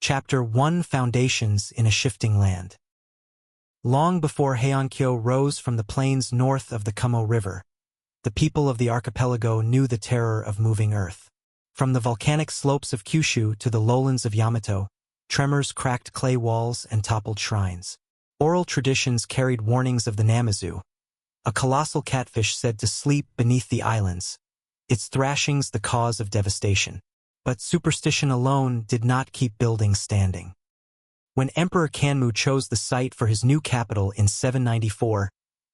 Chapter 1: Foundations in a Shifting Land. Long before Heian rose from the plains north of the Kumo River, the people of the archipelago knew the terror of moving earth. From the volcanic slopes of Kyushu to the lowlands of Yamato, tremors cracked clay walls and toppled shrines. Oral traditions carried warnings of the Namazu, a colossal catfish said to sleep beneath the islands, its thrashings the cause of devastation. But superstition alone did not keep buildings standing. When Emperor Kanmu chose the site for his new capital in 794,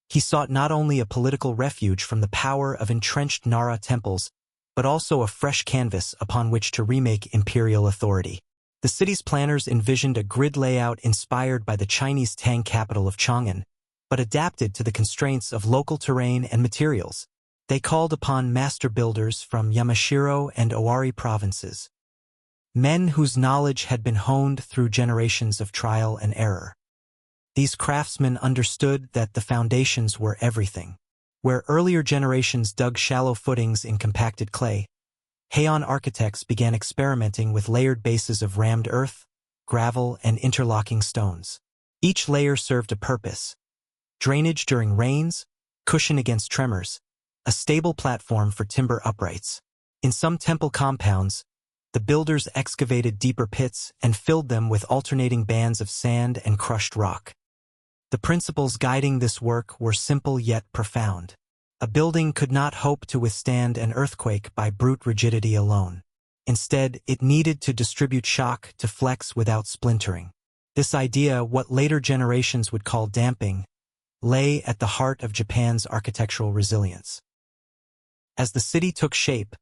he sought not only a political refuge from the power of entrenched Nara temples, but also a fresh canvas upon which to remake imperial authority. The city's planners envisioned a grid layout inspired by the Chinese Tang capital of Chang'an, but adapted to the constraints of local terrain and materials. They called upon master builders from Yamashiro and Owari provinces, men whose knowledge had been honed through generations of trial and error. These craftsmen understood that the foundations were everything. Where earlier generations dug shallow footings in compacted clay, Heian architects began experimenting with layered bases of rammed earth, gravel, and interlocking stones. Each layer served a purpose: drainage during rains, cushion against tremors, a stable platform for timber uprights. In some temple compounds, the builders excavated deeper pits and filled them with alternating bands of sand and crushed rock. The principles guiding this work were simple yet profound. A building could not hope to withstand an earthquake by brute rigidity alone. Instead, it needed to distribute shock to flex without splintering. This idea, what later generations would call damping, lay at the heart of Japan's architectural resilience. As the city took shape,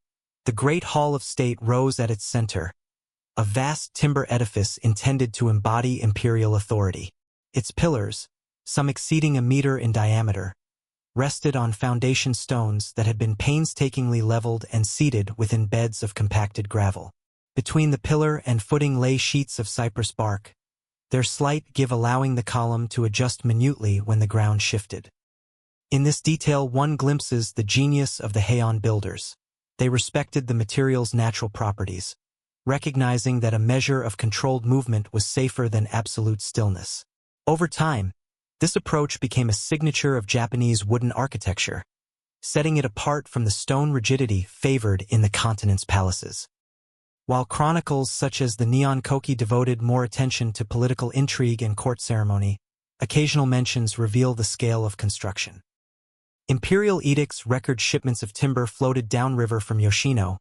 the Great Hall of State rose at its center, a vast timber edifice intended to embody imperial authority. Its pillars, some exceeding a meter in diameter, rested on foundation stones that had been painstakingly leveled and seated within beds of compacted gravel. Between the pillar and footing lay sheets of cypress bark, their slight give allowing the column to adjust minutely when the ground shifted. In this detail one glimpses the genius of the Heian builders. They respected the material's natural properties, recognizing that a measure of controlled movement was safer than absolute stillness. Over time, this approach became a signature of Japanese wooden architecture, setting it apart from the stone rigidity favored in the continent's palaces. While chronicles such as the Nihon Koki devoted more attention to political intrigue and court ceremony, occasional mentions reveal the scale of construction. Imperial edicts record shipments of timber floated downriver from Yoshino,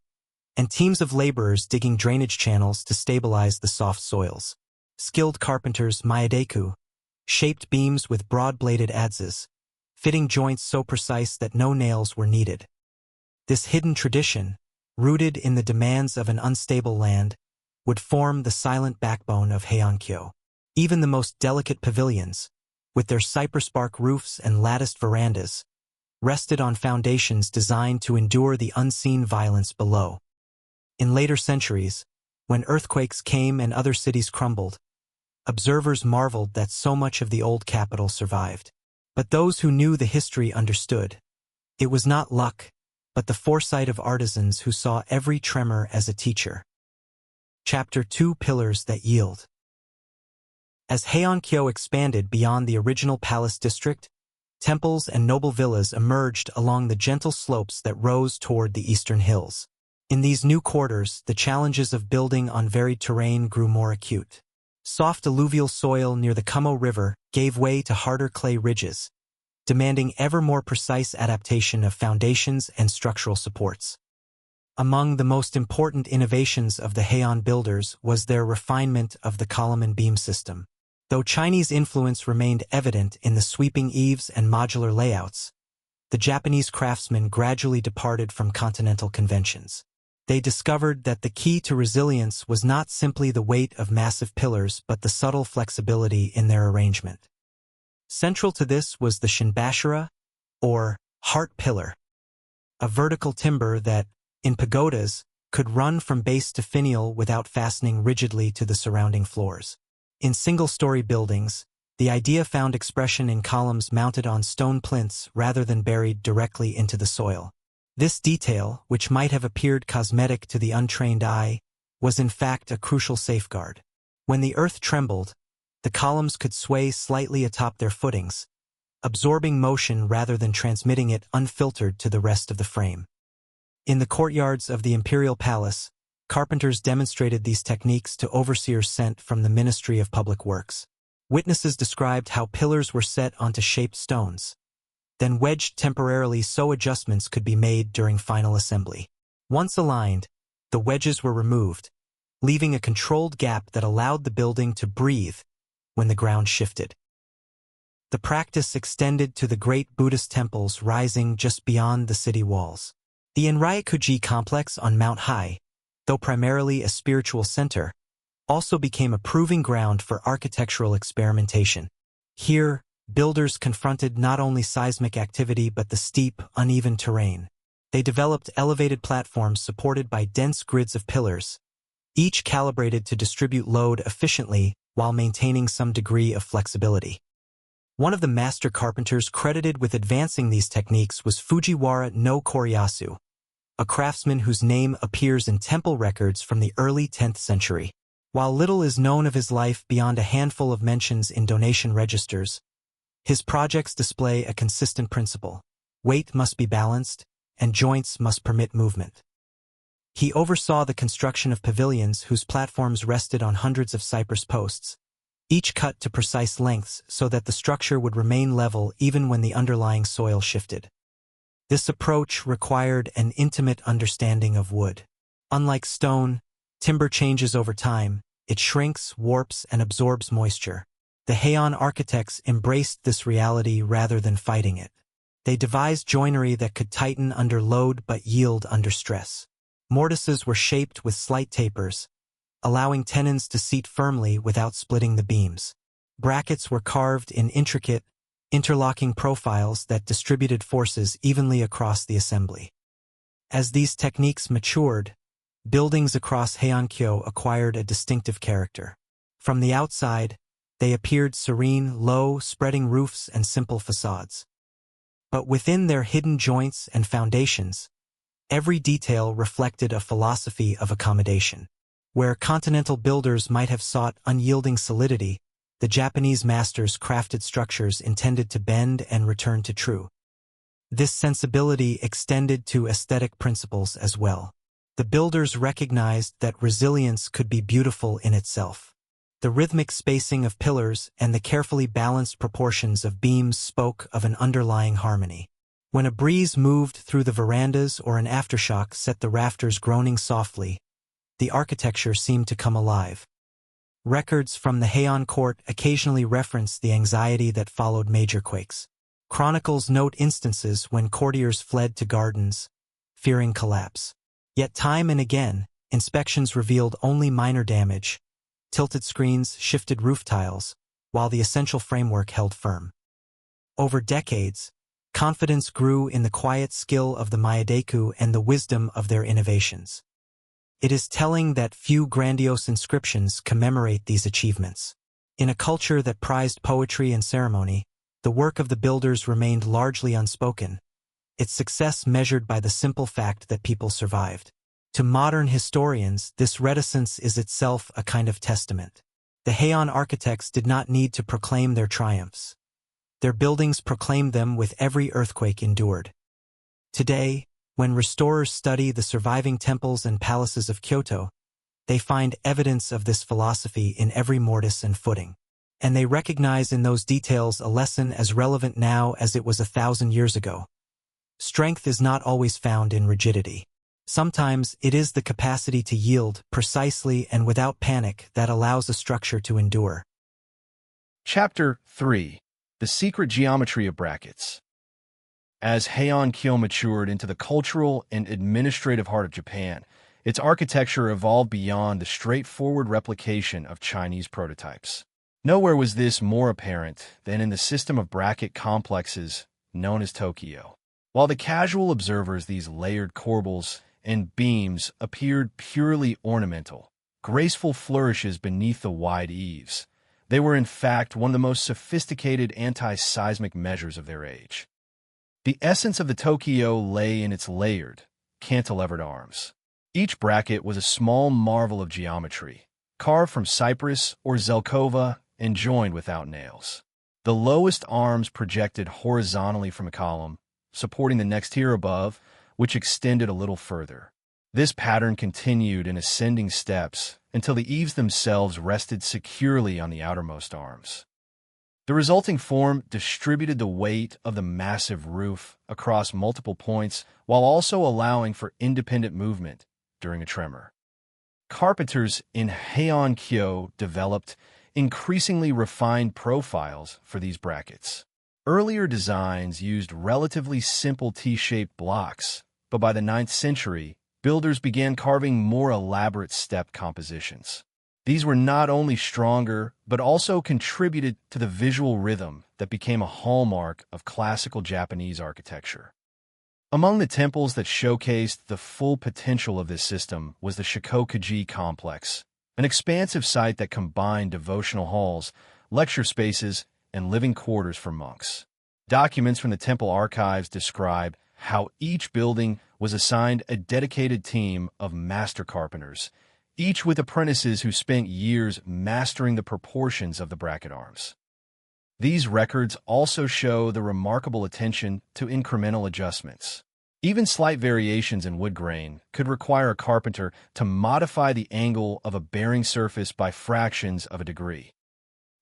and teams of laborers digging drainage channels to stabilize the soft soils. Skilled carpenters Maedeku shaped beams with broad-bladed adzes, fitting joints so precise that no nails were needed. This hidden tradition, rooted in the demands of an unstable land, would form the silent backbone of Heian-kyo. Even the most delicate pavilions, with their cypress bark roofs and latticed verandas, rested on foundations designed to endure the unseen violence below. In later centuries, when earthquakes came and other cities crumbled, observers marveled that so much of the old capital survived. But those who knew the history understood. It was not luck, but the foresight of artisans who saw every tremor as a teacher. Chapter 2: Pillars that Yield. As Heian-kyo expanded beyond the original palace district, temples and noble villas emerged along the gentle slopes that rose toward the eastern hills. In these new quarters, the challenges of building on varied terrain grew more acute. Soft alluvial soil near the Kumo River gave way to harder clay ridges, demanding ever more precise adaptation of foundations and structural supports. Among the most important innovations of the Heian builders was their refinement of the column and beam system. Though Chinese influence remained evident in the sweeping eaves and modular layouts, the Japanese craftsmen gradually departed from continental conventions. They discovered that the key to resilience was not simply the weight of massive pillars but the subtle flexibility in their arrangement. Central to this was the shinbashira, or heart pillar, a vertical timber that, in pagodas, could run from base to finial without fastening rigidly to the surrounding floors. In single-story buildings, the idea found expression in columns mounted on stone plinths rather than buried directly into the soil. This detail, which might have appeared cosmetic to the untrained eye, was in fact a crucial safeguard. When the earth trembled, the columns could sway slightly atop their footings, absorbing motion rather than transmitting it unfiltered to the rest of the frame. In the courtyards of the imperial palace, carpenters demonstrated these techniques to overseers sent from the Ministry of Public Works. Witnesses described how pillars were set onto shaped stones, then wedged temporarily so adjustments could be made during final assembly. Once aligned, the wedges were removed, leaving a controlled gap that allowed the building to breathe when the ground shifted. The practice extended to the great Buddhist temples rising just beyond the city walls. The Enryakuji complex on Mount Hai, though primarily a spiritual center, also became a proving ground for architectural experimentation. Here, builders confronted not only seismic activity but the steep, uneven terrain. They developed elevated platforms supported by dense grids of pillars, each calibrated to distribute load efficiently while maintaining some degree of flexibility. One of the master carpenters credited with advancing these techniques was Fujiwara no Koriyasu, a craftsman whose name appears in temple records from the early 10th century. While little is known of his life beyond a handful of mentions in donation registers, his projects display a consistent principle: weight must be balanced, and joints must permit movement. He oversaw the construction of pavilions whose platforms rested on hundreds of cypress posts, each cut to precise lengths so that the structure would remain level even when the underlying soil shifted. This approach required an intimate understanding of wood. Unlike stone, timber changes over time. It shrinks, warps, and absorbs moisture. The Heian architects embraced this reality rather than fighting it. They devised joinery that could tighten under load but yield under stress. Mortises were shaped with slight tapers, allowing tenons to seat firmly without splitting the beams. Brackets were carved in intricate, interlocking profiles that distributed forces evenly across the assembly. As these techniques matured, buildings across Heian-kyo acquired a distinctive character. From the outside, they appeared serene, low, spreading roofs and simple facades. But within their hidden joints and foundations, every detail reflected a philosophy of accommodation. Where continental builders might have sought unyielding solidity, the Japanese masters crafted structures intended to bend and return to true. This sensibility extended to aesthetic principles as well. The builders recognized that resilience could be beautiful in itself. The rhythmic spacing of pillars and the carefully balanced proportions of beams spoke of an underlying harmony. When a breeze moved through the verandas or an aftershock set the rafters groaning softly, the architecture seemed to come alive. Records from the Heian court occasionally reference the anxiety that followed major quakes. Chronicles note instances when courtiers fled to gardens, fearing collapse. Yet time and again, inspections revealed only minor damage. Tilted screens shifted roof tiles, while the essential framework held firm. Over decades, confidence grew in the quiet skill of the Myadeku and the wisdom of their innovations. It is telling that few grandiose inscriptions commemorate these achievements. In a culture that prized poetry and ceremony, the work of the builders remained largely unspoken, its success measured by the simple fact that people survived. To modern historians, this reticence is itself a kind of testament. The Heian architects did not need to proclaim their triumphs. Their buildings proclaimed them with every earthquake endured. Today, when restorers study the surviving temples and palaces of Kyoto, they find evidence of this philosophy in every mortise and footing. And they recognize in those details a lesson as relevant now as it was 1,000 years ago. Strength is not always found in rigidity. Sometimes it is the capacity to yield precisely and without panic that allows a structure to endure. Chapter 3. The Secret Geometry of Brackets. As Heian-kyo matured into the cultural and administrative heart of Japan, its architecture evolved beyond the straightforward replication of Chinese prototypes. Nowhere was this more apparent than in the system of bracket complexes known as Tokyo. While to casual observers these layered corbels and beams appeared purely ornamental, graceful flourishes beneath the wide eaves, they were in fact one of the most sophisticated anti-seismic measures of their age. The essence of the Tokyo lay in its layered, cantilevered arms. Each bracket was a small marvel of geometry, carved from cypress or zelkova and joined without nails. The lowest arms projected horizontally from a column, supporting the next tier above, which extended a little further. This pattern continued in ascending steps until the eaves themselves rested securely on the outermost arms. The resulting form distributed the weight of the massive roof across multiple points while also allowing for independent movement during a tremor. Carpenters in Heian developed increasingly refined profiles for these brackets. Earlier designs used relatively simple T-shaped blocks, but by the 9th century, builders began carving more elaborate step compositions. These were not only stronger, but also contributed to the visual rhythm that became a hallmark of classical Japanese architecture. Among the temples that showcased the full potential of this system was the Shikokuji complex, an expansive site that combined devotional halls, lecture spaces, and living quarters for monks. Documents from the temple archives describe how each building was assigned a dedicated team of master carpenters, each with apprentices who spent years mastering the proportions of the bracket arms. These records also show the remarkable attention to incremental adjustments. Even slight variations in wood grain could require a carpenter to modify the angle of a bearing surface by fractions of a degree.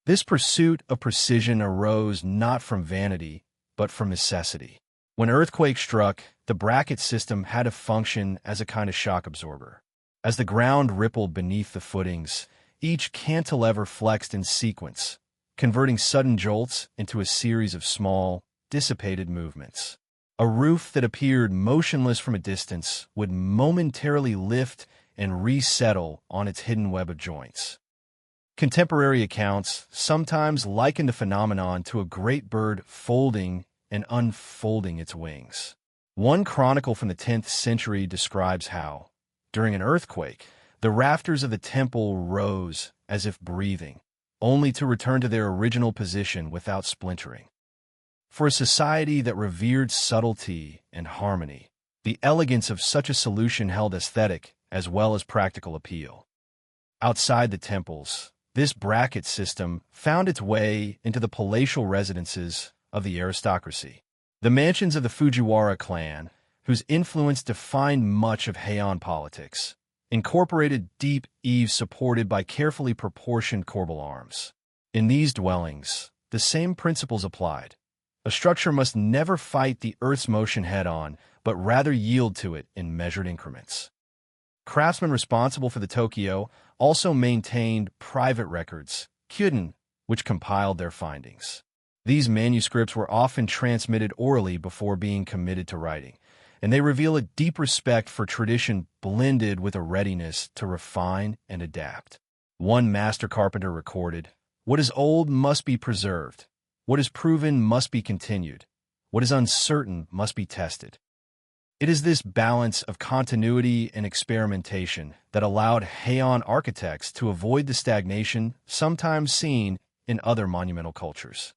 This pursuit of precision arose not from vanity, but from necessity. When earthquake struck, the bracket system had to function as a kind of shock absorber. As the ground rippled beneath the footings, each cantilever flexed in sequence, converting sudden jolts into a series of small, dissipated movements. A roof that appeared motionless from a distance would momentarily lift and resettle on its hidden web of joints. Contemporary accounts sometimes liken the phenomenon to a great bird folding and unfolding its wings. One chronicle from the 10th century describes how, during an earthquake, the rafters of the temple rose as if breathing, only to return to their original position without splintering. For a society that revered subtlety and harmony, the elegance of such a solution held aesthetic as well as practical appeal. Outside the temples, this bracket system found its way into the palatial residences of the aristocracy. The mansions of the Fujiwara clan, whose influence defined much of Heian politics, incorporated deep eaves supported by carefully proportioned corbel arms. In these dwellings, the same principles applied. A structure must never fight the Earth's motion head-on, but rather yield to it in measured increments. Craftsmen responsible for the Tokyo also maintained private records, kyuden, which compiled their findings. These manuscripts were often transmitted orally before being committed to writing, and they reveal a deep respect for tradition blended with a readiness to refine and adapt. One master carpenter recorded, "What is old must be preserved. What is proven must be continued. What is uncertain must be tested." It is this balance of continuity and experimentation that allowed Heian architects to avoid the stagnation sometimes seen in other monumental cultures.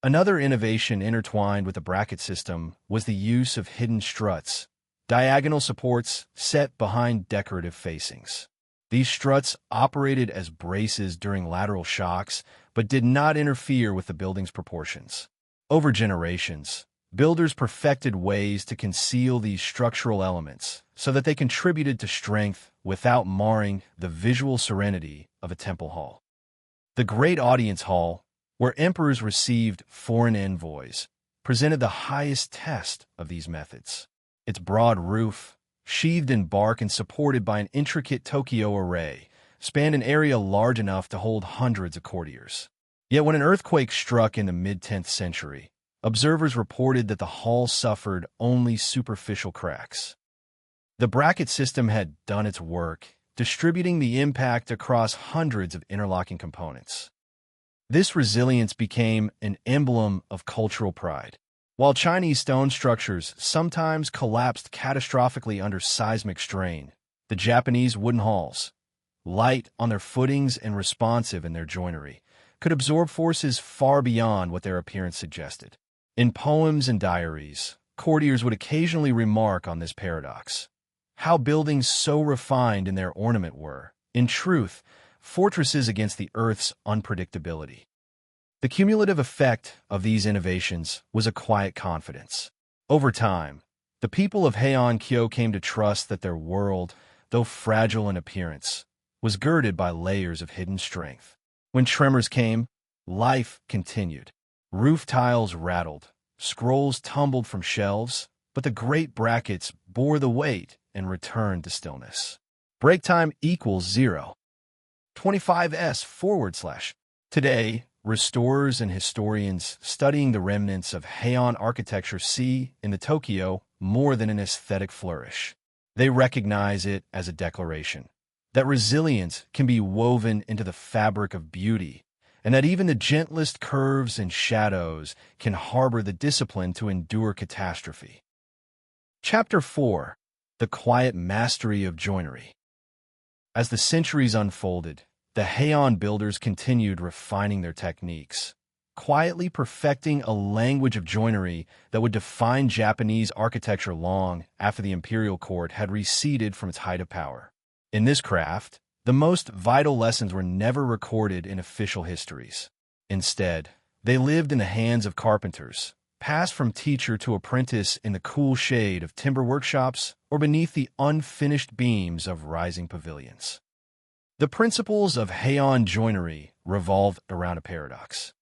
Another innovation intertwined with the bracket system was the use of hidden struts, diagonal supports set behind decorative facings. These struts operated as braces during lateral shocks, but did not interfere with the building's proportions. Over generations, builders perfected ways to conceal these structural elements so that they contributed to strength without marring the visual serenity of a temple hall. The Great Audience Hall, where emperors received foreign envoys, presented the highest test of these methods. Its broad roof, sheathed in bark and supported by an intricate Tokyo array, spanned an area large enough to hold hundreds of courtiers. Yet when an earthquake struck in the mid-10th century, observers reported that the hall suffered only superficial cracks. The bracket system had done its work, distributing the impact across hundreds of interlocking components. This resilience became an emblem of cultural pride. While Chinese stone structures sometimes collapsed catastrophically under seismic strain, the Japanese wooden halls, light on their footings and responsive in their joinery, could absorb forces far beyond what their appearance suggested. In poems and diaries, courtiers would occasionally remark on this paradox. How buildings so refined in their ornament were, in truth, fortresses against the Earth's unpredictability. The cumulative effect of these innovations was a quiet confidence. Over time, the people of Heian came to trust that their world, though fragile in appearance, was girded by layers of hidden strength. When tremors came, life continued. Roof tiles rattled, scrolls tumbled from shelves, but the great brackets bore the weight and returned to stillness. Break time equals 0. 25s/. Today, restorers and historians studying the remnants of Heian architecture see in the Tokyo more than an aesthetic flourish. They recognize it as a declaration that resilience can be woven into the fabric of beauty, and that even the gentlest curves and shadows can harbor the discipline to endure catastrophe. Chapter 4. The Quiet Mastery of Joinery. As the centuries unfolded, the Heian builders continued refining their techniques, quietly perfecting a language of joinery that would define Japanese architecture long after the imperial court had receded from its height of power. In this craft, the most vital lessons were never recorded in official histories. Instead, they lived in the hands of carpenters, passed from teacher to apprentice in the cool shade of timber workshops or beneath the unfinished beams of rising pavilions. The principles of Heian joinery revolved around a paradox: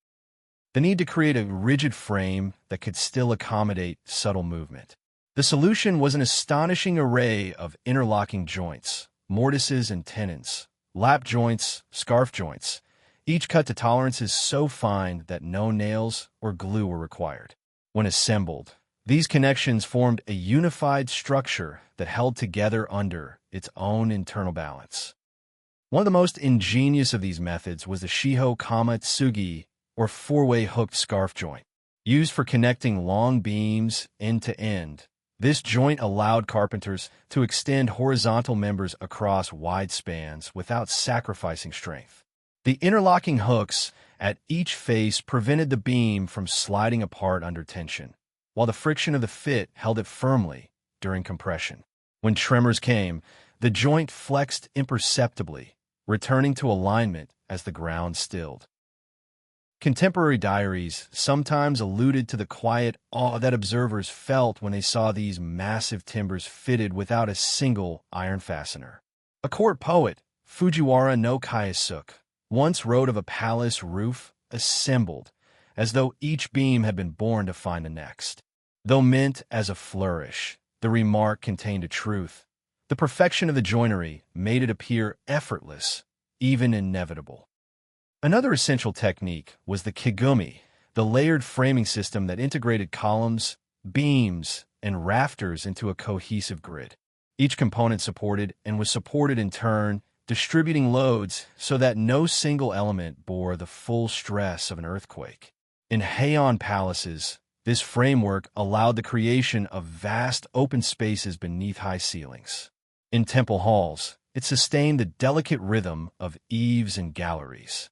the need to create a rigid frame that could still accommodate subtle movement. The solution was an astonishing array of interlocking joints, mortises and tenons, lap joints, scarf joints, each cut to tolerances so fine that no nails or glue were required. When assembled, these connections formed a unified structure that held together under its own internal balance. One of the most ingenious of these methods was the Shiho-tsugi, or four-way hooked scarf joint. Used for connecting long beams end to end, this joint allowed carpenters to extend horizontal members across wide spans without sacrificing strength. The interlocking hooks at each face prevented the beam from sliding apart under tension, while the friction of the fit held it firmly during compression. When tremors came, the joint flexed imperceptibly, returning to alignment as the ground stilled. Contemporary diaries sometimes alluded to the quiet awe that observers felt when they saw these massive timbers fitted without a single iron fastener. A court poet, Fujiwara no Kyosuke, once wrote of a palace roof assembled, as though each beam had been born to find the next. Though meant as a flourish, the remark contained a truth. The perfection of the joinery made it appear effortless, even inevitable. Another essential technique was the kigumi, the layered framing system that integrated columns, beams, and rafters into a cohesive grid. Each component supported and was supported in turn, distributing loads so that no single element bore the full stress of an earthquake. In Heian palaces, this framework allowed the creation of vast open spaces beneath high ceilings. In temple halls, it sustained the delicate rhythm of eaves and galleries.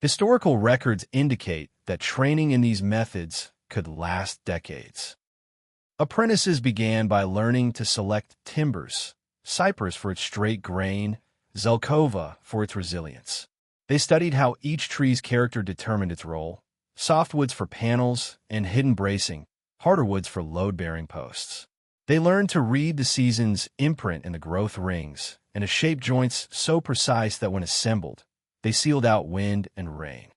Historical records indicate that training in these methods could last decades. Apprentices began by learning to select timbers, cypress for its straight grain, zelkova for its resilience. They studied how each tree's character determined its role: softwoods for panels and hidden bracing, harder woods for load-bearing posts. They learned to read the season's imprint in the growth rings and to shape joints so precise that when assembled, they sealed out wind and rain.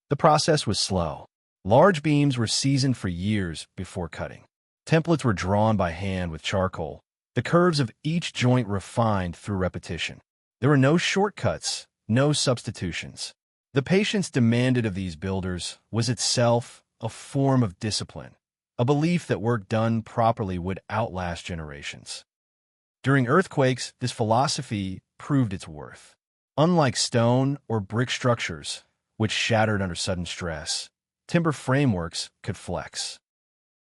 The process was slow. Large beams were seasoned for years before cutting. Templates were drawn by hand with charcoal, the curves of each joint refined through repetition. There were no shortcuts, no substitutions. The patience demanded of these builders was itself a form of discipline, a belief that work done properly would outlast generations. During earthquakes, this philosophy proved its worth. Unlike stone or brick structures, which shattered under sudden stress, timber frameworks could flex.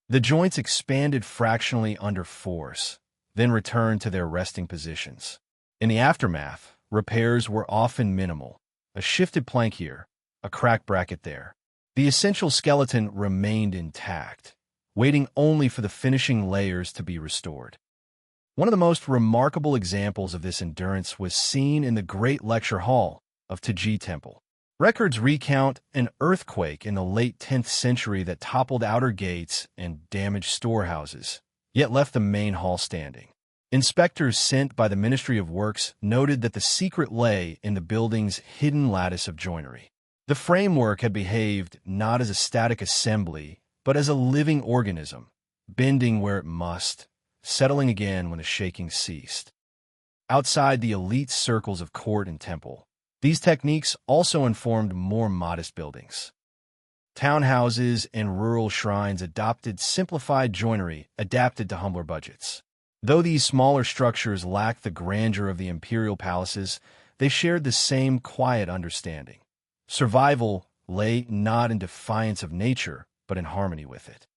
The joints expanded fractionally under force, then returned to their resting positions. In the aftermath, repairs were often minimal: a shifted plank here, a cracked bracket there. The essential skeleton remained intact, waiting only for the finishing layers to be restored. One of the most remarkable examples of this endurance was seen in the Great Lecture Hall of Taiji Temple. Records recount an earthquake in the late 10th century that toppled outer gates and damaged storehouses, yet left the main hall standing. Inspectors sent by the Ministry of Works noted that the secret lay in the building's hidden lattice of joinery. The framework had behaved not as a static assembly, but as a living organism, bending where it must, settling again when the shaking ceased. Outside the elite circles of court and temple, these techniques also informed more modest buildings. Townhouses and rural shrines adopted simplified joinery adapted to humbler budgets. Though these smaller structures lacked the grandeur of the imperial palaces, they shared the same quiet understanding. Survival lay not in defiance of nature, but in harmony with it.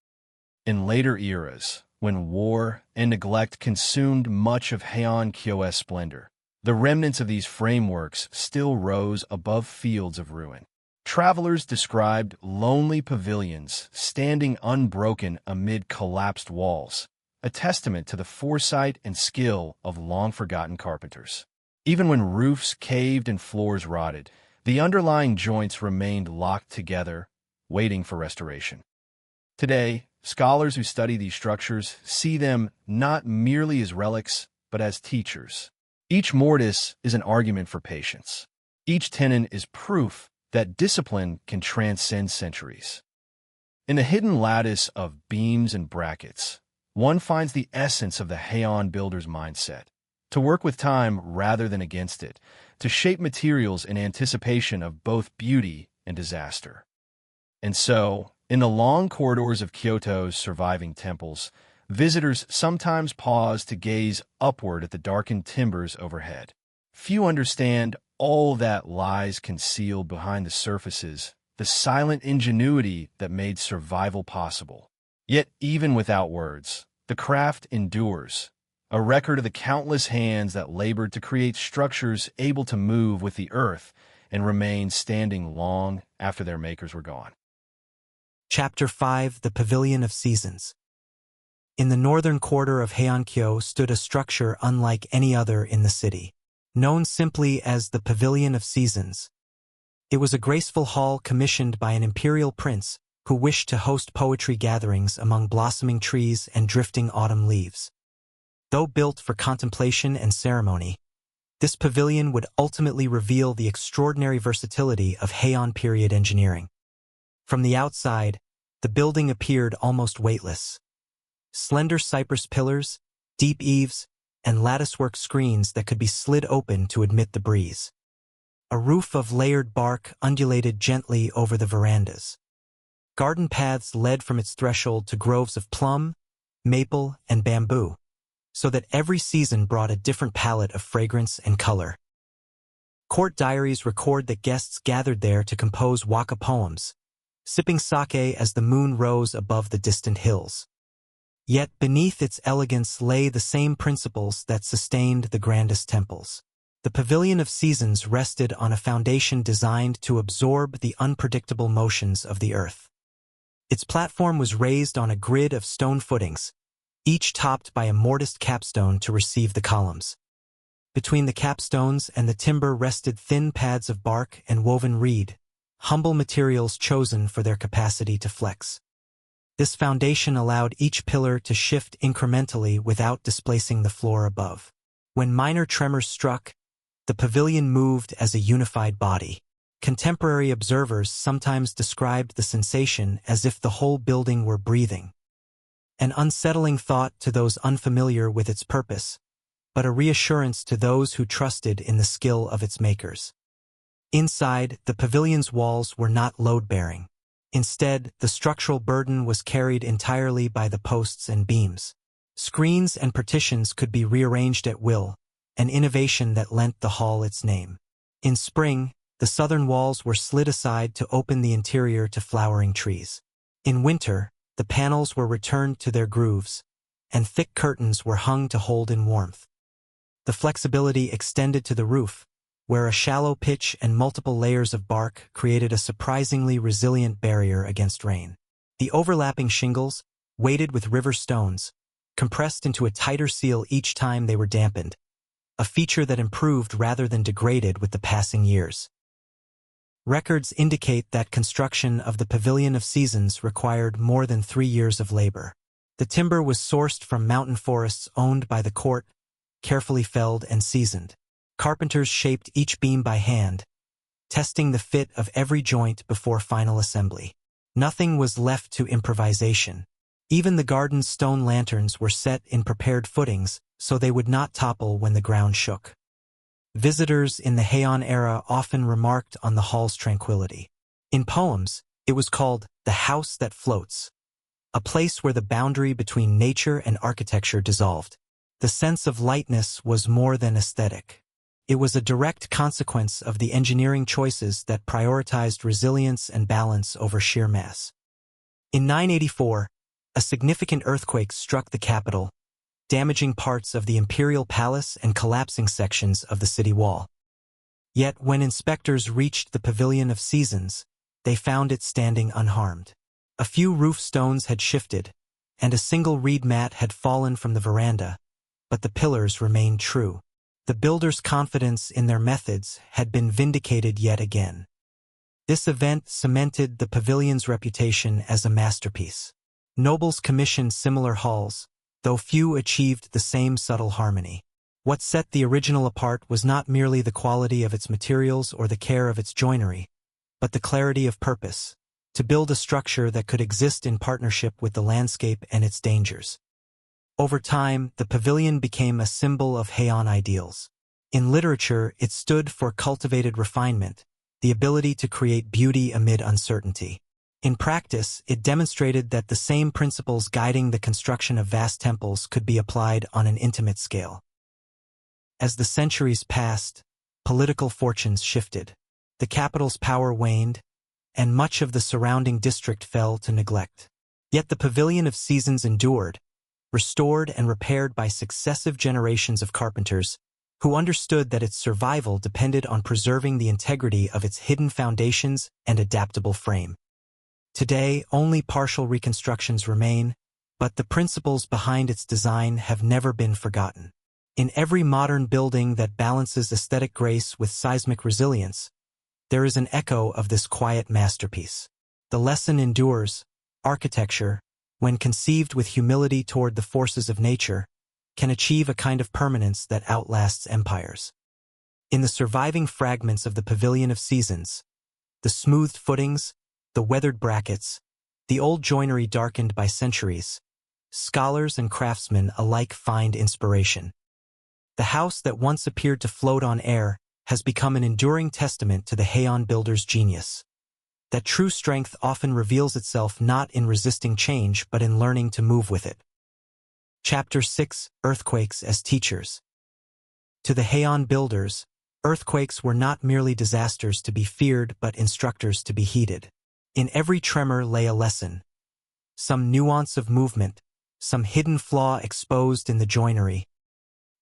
In later eras, when war and neglect consumed much of Heian Kyo's splendor, the remnants of these frameworks still rose above fields of ruin. Travelers described lonely pavilions standing unbroken amid collapsed walls, a testament to the foresight and skill of long-forgotten carpenters. Even when roofs caved and floors rotted, the underlying joints remained locked together, waiting for restoration. Today, scholars who study these structures see them not merely as relics, but as teachers. Each mortise is an argument for patience. Each tenon is proof that discipline can transcend centuries. In the hidden lattice of beams and brackets, one finds the essence of the Heian builder's mindset: to work with time rather than against it, to shape materials in anticipation of both beauty and disaster. And so, in the long corridors of Kyoto's surviving temples, visitors sometimes pause to gaze upward at the darkened timbers overhead. Few understand all that lies concealed behind the surfaces, the silent ingenuity that made survival possible. Yet even without words, the craft endures, a record of the countless hands that labored to create structures able to move with the earth and remain standing long after their makers were gone. Chapter 5: The Pavilion of Seasons. In the northern quarter of Heian-kyo stood a structure unlike any other in the city, known simply as the Pavilion of Seasons. It was a graceful hall commissioned by an imperial prince who wished to host poetry gatherings among blossoming trees and drifting autumn leaves. Though built for contemplation and ceremony, this pavilion would ultimately reveal the extraordinary versatility of Heian period engineering. From the outside, the building appeared almost weightless. Slender cypress pillars, deep eaves, and latticework screens that could be slid open to admit the breeze. A roof of layered bark undulated gently over the verandas. Garden paths led from its threshold to groves of plum, maple, and bamboo, so that every season brought a different palette of fragrance and color. Court diaries record that guests gathered there to compose waka poems, sipping sake as the moon rose above the distant hills. Yet beneath its elegance lay the same principles that sustained the grandest temples. The Pavilion of Seasons rested on a foundation designed to absorb the unpredictable motions of the earth. Its platform was raised on a grid of stone footings, each topped by a mortised capstone to receive the columns. Between the capstones and the timber rested thin pads of bark and woven reed, humble materials chosen for their capacity to flex. This foundation allowed each pillar to shift incrementally without displacing the floor above. When minor tremors struck, the pavilion moved as a unified body. Contemporary observers sometimes described the sensation as if the whole building were breathing. An unsettling thought to those unfamiliar with its purpose, but a reassurance to those who trusted in the skill of its makers. Inside, the pavilion's walls were not load-bearing. Instead, the structural burden was carried entirely by the posts and beams. Screens and partitions could be rearranged at will, an innovation that lent the hall its name. In spring, the southern walls were slid aside to open the interior to flowering trees. In winter, the panels were returned to their grooves, and thick curtains were hung to hold in warmth. The flexibility extended to the roof, where a shallow pitch and multiple layers of bark created a surprisingly resilient barrier against rain. The overlapping shingles, weighted with river stones, compressed into a tighter seal each time they were dampened, a feature that improved rather than degraded with the passing years. Records indicate that construction of the Pavilion of Seasons required more than 3 years of labor. The timber was sourced from mountain forests owned by the court, carefully felled and seasoned. Carpenters shaped each beam by hand, testing the fit of every joint before final assembly. Nothing was left to improvisation. Even the garden's stone lanterns were set in prepared footings so they would not topple when the ground shook. Visitors in the Heian era often remarked on the hall's tranquility. In poems, it was called the house that floats, a place where the boundary between nature and architecture dissolved. The sense of lightness was more than aesthetic. It was a direct consequence of the engineering choices that prioritized resilience and balance over sheer mass. In 984, a significant earthquake struck the capital, damaging parts of the imperial palace and collapsing sections of the city wall. Yet when inspectors reached the Pavilion of Seasons, they found it standing unharmed. A few roof stones had shifted, and a single reed mat had fallen from the veranda, but the pillars remained true. The builders' confidence in their methods had been vindicated yet again. This event cemented the pavilion's reputation as a masterpiece. Nobles commissioned similar halls, though few achieved the same subtle harmony. What set the original apart was not merely the quality of its materials or the care of its joinery, but the clarity of purpose, to build a structure that could exist in partnership with the landscape and its dangers. Over time, the pavilion became a symbol of Heian ideals. In literature, it stood for cultivated refinement, the ability to create beauty amid uncertainty. In practice, it demonstrated that the same principles guiding the construction of vast temples could be applied on an intimate scale. As the centuries passed, political fortunes shifted. The capital's power waned, and much of the surrounding district fell to neglect. Yet the Pavilion of Seasons endured, restored and repaired by successive generations of carpenters who understood that its survival depended on preserving the integrity of its hidden foundations and adaptable frame. Today, only partial reconstructions remain, but the principles behind its design have never been forgotten. In every modern building that balances aesthetic grace with seismic resilience, there is an echo of this quiet masterpiece. The lesson endures: architecture, when conceived with humility toward the forces of nature, can achieve a kind of permanence that outlasts empires. In the surviving fragments of the Pavilion of Seasons, the smoothed footings, the weathered brackets, the old joinery darkened by centuries, scholars and craftsmen alike find inspiration. The house that once appeared to float on air has become an enduring testament to the Heian builder's genius. That true strength often reveals itself not in resisting change but in learning to move with it. Chapter 6: Earthquakes as Teachers. To the Heian builders, earthquakes were not merely disasters to be feared but instructors to be heeded. In every tremor lay a lesson. Some nuance of movement, some hidden flaw exposed in the joinery,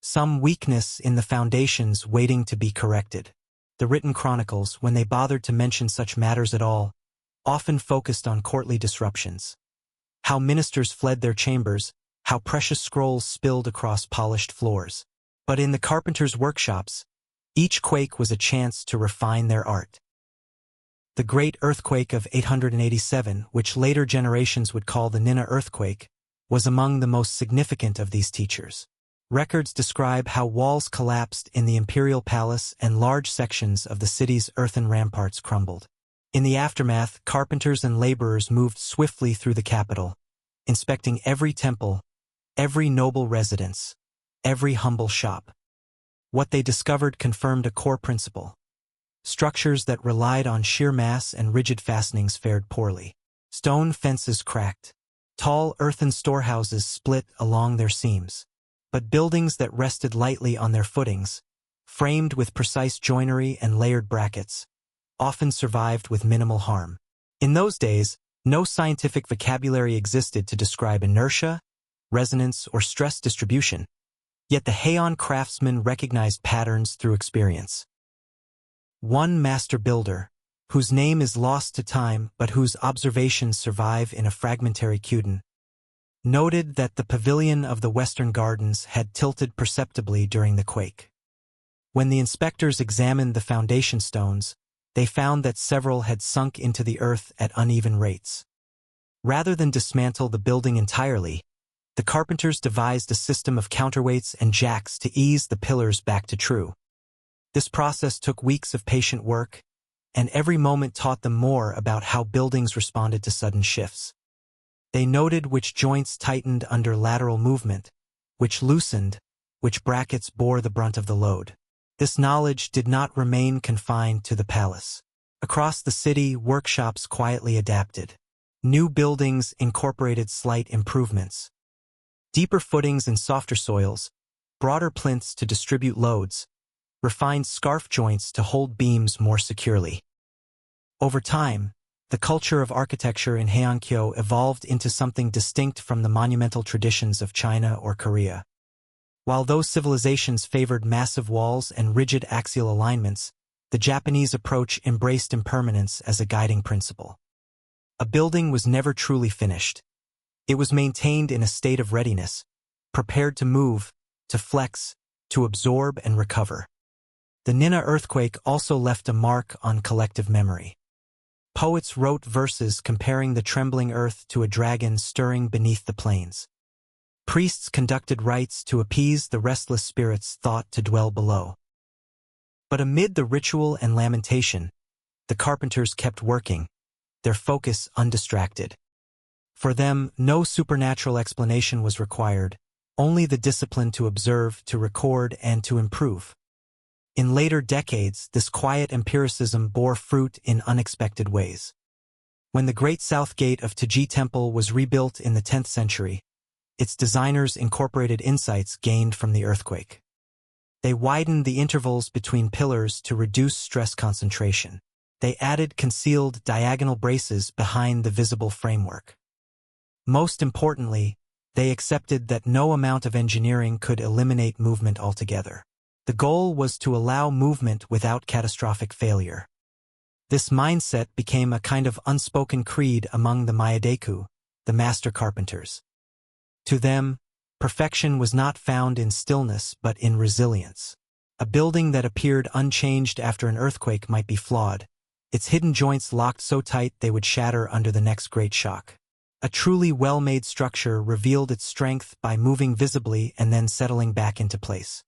some weakness in the foundations waiting to be corrected. The written chronicles, when they bothered to mention such matters at all, often focused on courtly disruptions. How ministers fled their chambers, how precious scrolls spilled across polished floors. But in the carpenters' workshops, each quake was a chance to refine their art. The Great Earthquake of 887, which later generations would call the Nina earthquake, was among the most significant of these teachers. Records describe how walls collapsed in the imperial palace and large sections of the city's earthen ramparts crumbled. In the aftermath, carpenters and laborers moved swiftly through the capital, inspecting every temple, every noble residence, every humble shop. What they discovered confirmed a core principle. Structures that relied on sheer mass and rigid fastenings fared poorly. Stone fences cracked. Tall earthen storehouses split along their seams. But buildings that rested lightly on their footings, framed with precise joinery and layered brackets, often survived with minimal harm. In those days, no scientific vocabulary existed to describe inertia, resonance, or stress distribution, yet the Heian craftsmen recognized patterns through experience. One master builder, whose name is lost to time but whose observations survive in a fragmentary Kyuden, noted that the pavilion of the Western Gardens had tilted perceptibly during the quake. When the inspectors examined the foundation stones, they found that several had sunk into the earth at uneven rates. Rather than dismantle the building entirely, the carpenters devised a system of counterweights and jacks to ease the pillars back to true. This process took weeks of patient work, and every moment taught them more about how buildings responded to sudden shifts. They noted which joints tightened under lateral movement, which loosened, which brackets bore the brunt of the load. This knowledge did not remain confined to the palace. Across the city, workshops quietly adapted. New buildings incorporated slight improvements. Deeper footings and softer soils, broader plinths to distribute loads, refined scarf joints to hold beams more securely. Over time, the culture of architecture in Heian evolved into something distinct from the monumental traditions of China or Korea. While those civilizations favored massive walls and rigid axial alignments, the Japanese approach embraced impermanence as a guiding principle. A building was never truly finished. It was maintained in a state of readiness, prepared to move, to flex, to absorb and recover. The Nina earthquake also left a mark on collective memory. Poets wrote verses comparing the trembling earth to a dragon stirring beneath the plains. Priests conducted rites to appease the restless spirits thought to dwell below. But amid the ritual and lamentation, the carpenters kept working, their focus undistracted. For them, no supernatural explanation was required, only the discipline to observe, to record, and to improve. In later decades, this quiet empiricism bore fruit in unexpected ways. When the Great South Gate of Taiji Temple was rebuilt in the 10th century, its designers incorporated insights gained from the earthquake. They widened the intervals between pillars to reduce stress concentration. They added concealed diagonal braces behind the visible framework. Most importantly, they accepted that no amount of engineering could eliminate movement altogether. The goal was to allow movement without catastrophic failure. This mindset became a kind of unspoken creed among the Myadeku, the master carpenters. To them, perfection was not found in stillness but in resilience. A building that appeared unchanged after an earthquake might be flawed, its hidden joints locked so tight they would shatter under the next great shock. A truly well-made structure revealed its strength by moving visibly and then settling back into place.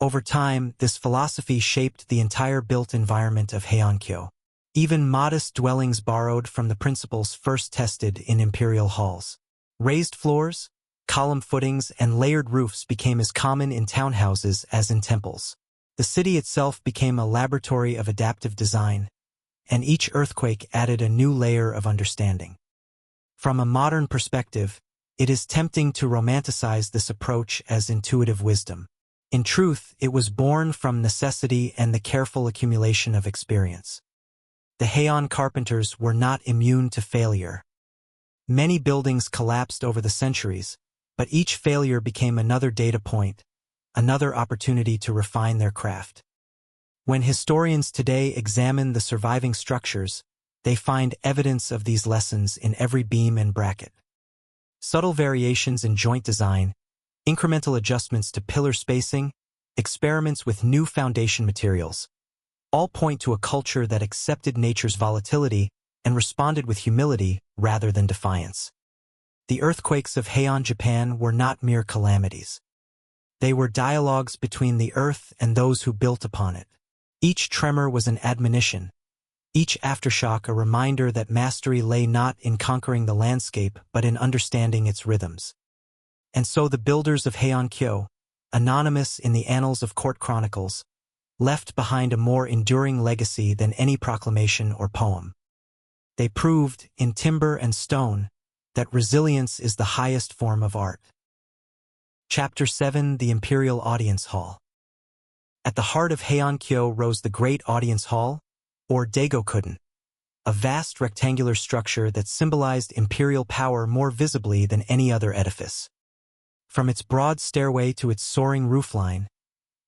Over time, this philosophy shaped the entire built environment of Heian. Even modest dwellings borrowed from the principles first tested in imperial halls. Raised floors, column footings, and layered roofs became as common in townhouses as in temples. The city itself became a laboratory of adaptive design, and each earthquake added a new layer of understanding. From a modern perspective, it is tempting to romanticize this approach as intuitive wisdom. In truth, it was born from necessity and the careful accumulation of experience. The Heian carpenters were not immune to failure. Many buildings collapsed over the centuries, but each failure became another data point, another opportunity to refine their craft. When historians today examine the surviving structures, they find evidence of these lessons in every beam and bracket. Subtle variations in joint design, incremental adjustments to pillar spacing, experiments with new foundation materials, all point to a culture that accepted nature's volatility and responded with humility rather than defiance. The earthquakes of Heian, Japan were not mere calamities. They were dialogues between the earth and those who built upon it. Each tremor was an admonition, each aftershock a reminder that mastery lay not in conquering the landscape but in understanding its rhythms. And so the builders of Heian, anonymous in the annals of court chronicles, left behind a more enduring legacy than any proclamation or poem. They proved, in timber and stone, that resilience is the highest form of art. Chapter 7: The Imperial Audience Hall. At the heart of Heian rose the Great Audience Hall, or Daigokuden, a vast rectangular structure that symbolized imperial power more visibly than any other edifice. From its broad stairway to its soaring roofline,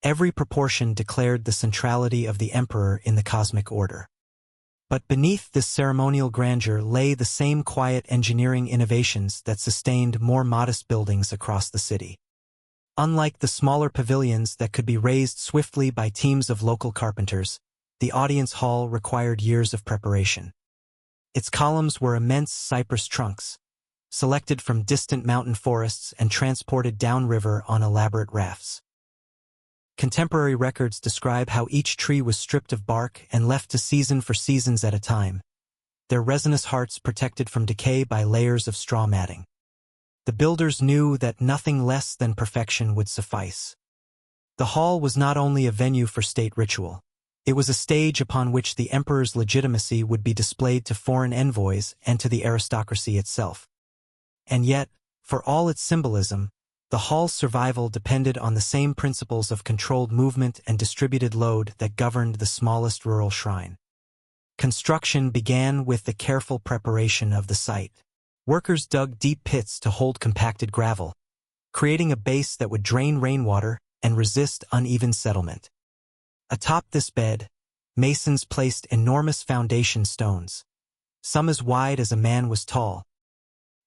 every proportion declared the centrality of the emperor in the cosmic order. But beneath this ceremonial grandeur lay the same quiet engineering innovations that sustained more modest buildings across the city. Unlike the smaller pavilions that could be raised swiftly by teams of local carpenters, the audience hall required years of preparation. Its columns were immense cypress trunks, selected from distant mountain forests and transported downriver on elaborate rafts. Contemporary records describe how each tree was stripped of bark and left to season for seasons at a time, their resinous hearts protected from decay by layers of straw matting. The builders knew that nothing less than perfection would suffice. The hall was not only a venue for state ritual, it was a stage upon which the emperor's legitimacy would be displayed to foreign envoys and to the aristocracy itself. And yet, for all its symbolism, the hall's survival depended on the same principles of controlled movement and distributed load that governed the smallest rural shrine. Construction began with the careful preparation of the site. Workers dug deep pits to hold compacted gravel, creating a base that would drain rainwater and resist uneven settlement. Atop this bed, masons placed enormous foundation stones, some as wide as a man was tall,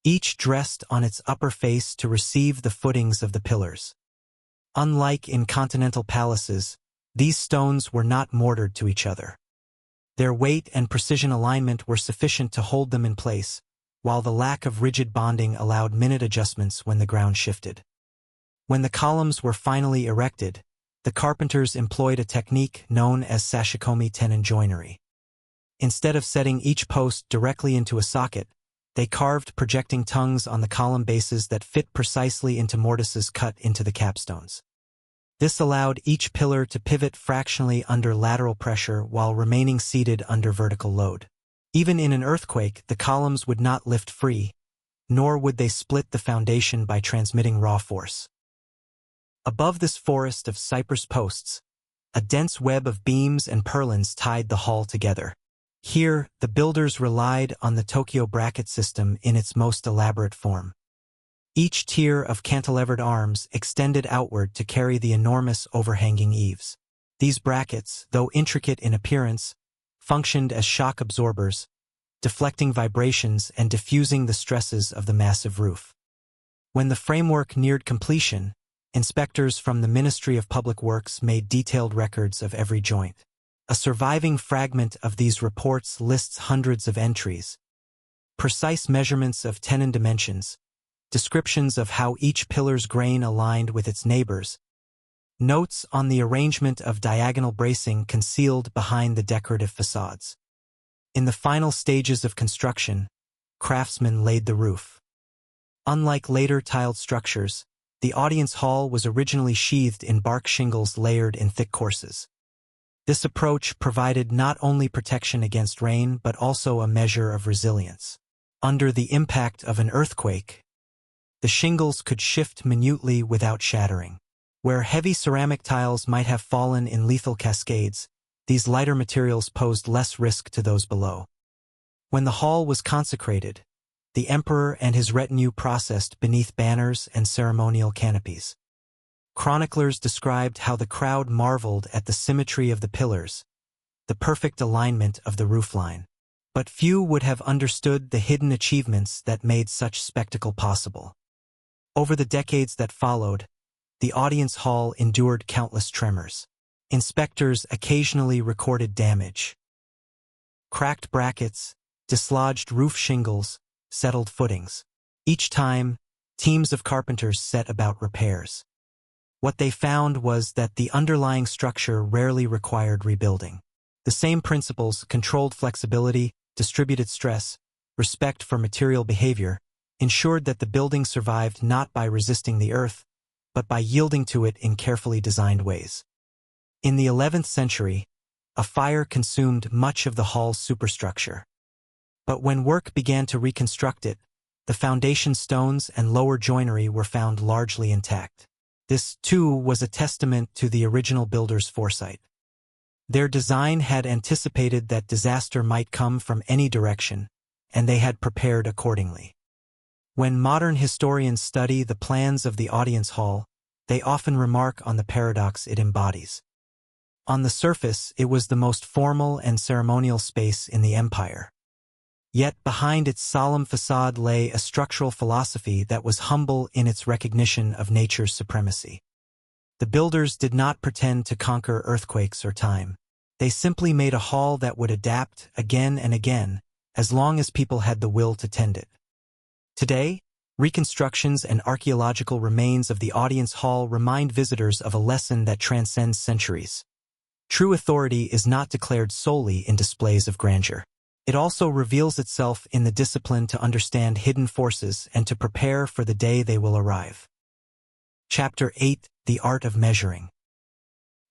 each dressed on its upper face to receive the footings of the pillars. Unlike in continental palaces, these stones were not mortared to each other. Their weight and precision alignment were sufficient to hold them in place, while the lack of rigid bonding allowed minute adjustments when the ground shifted. When the columns were finally erected, the carpenters employed a technique known as sashikomi tenon joinery. Instead of setting each post directly into a socket, they carved projecting tongues on the column bases that fit precisely into mortises cut into the capstones. This allowed each pillar to pivot fractionally under lateral pressure while remaining seated under vertical load. Even in an earthquake, the columns would not lift free, nor would they split the foundation by transmitting raw force. Above this forest of cypress posts, a dense web of beams and purlins tied the hall together. Here, the builders relied on the Tokyo bracket system in its most elaborate form. Each tier of cantilevered arms extended outward to carry the enormous overhanging eaves. These brackets, though intricate in appearance, functioned as shock absorbers, deflecting vibrations and diffusing the stresses of the massive roof. When the framework neared completion, inspectors from the Ministry of Public Works made detailed records of every joint. A surviving fragment of these reports lists hundreds of entries, precise measurements of tenon dimensions, descriptions of how each pillar's grain aligned with its neighbors, notes on the arrangement of diagonal bracing concealed behind the decorative facades. In the final stages of construction, craftsmen laid the roof. Unlike later tiled structures, the audience hall was originally sheathed in bark shingles layered in thick courses. This approach provided not only protection against rain but also a measure of resilience. Under the impact of an earthquake, the shingles could shift minutely without shattering. Where heavy ceramic tiles might have fallen in lethal cascades, these lighter materials posed less risk to those below. When the hall was consecrated, the emperor and his retinue processed beneath banners and ceremonial canopies. Chroniclers described how the crowd marveled at the symmetry of the pillars, the perfect alignment of the roofline. But few would have understood the hidden achievements that made such spectacle possible. Over the decades that followed, the audience hall endured countless tremors. Inspectors occasionally recorded damage. Cracked brackets, dislodged roof shingles, settled footings. Each time, teams of carpenters set about repairs. What they found was that the underlying structure rarely required rebuilding. The same principles, controlled flexibility, distributed stress, respect for material behavior, ensured that the building survived not by resisting the earth, but by yielding to it in carefully designed ways. In the 11th century, a fire consumed much of the hall's superstructure. But when work began to reconstruct it, the foundation stones and lower joinery were found largely intact. This, too, was a testament to the original builders' foresight. Their design had anticipated that disaster might come from any direction, and they had prepared accordingly. When modern historians study the plans of the audience hall, they often remark on the paradox it embodies. On the surface, it was the most formal and ceremonial space in the empire. Yet behind its solemn facade lay a structural philosophy that was humble in its recognition of nature's supremacy. The builders did not pretend to conquer earthquakes or time. They simply made a hall that would adapt again and again, as long as people had the will to tend it. Today, reconstructions and archaeological remains of the audience hall remind visitors of a lesson that transcends centuries. True authority is not declared solely in displays of grandeur. It also reveals itself in the discipline to understand hidden forces and to prepare for the day they will arrive. Chapter 8: The Art of Measuring.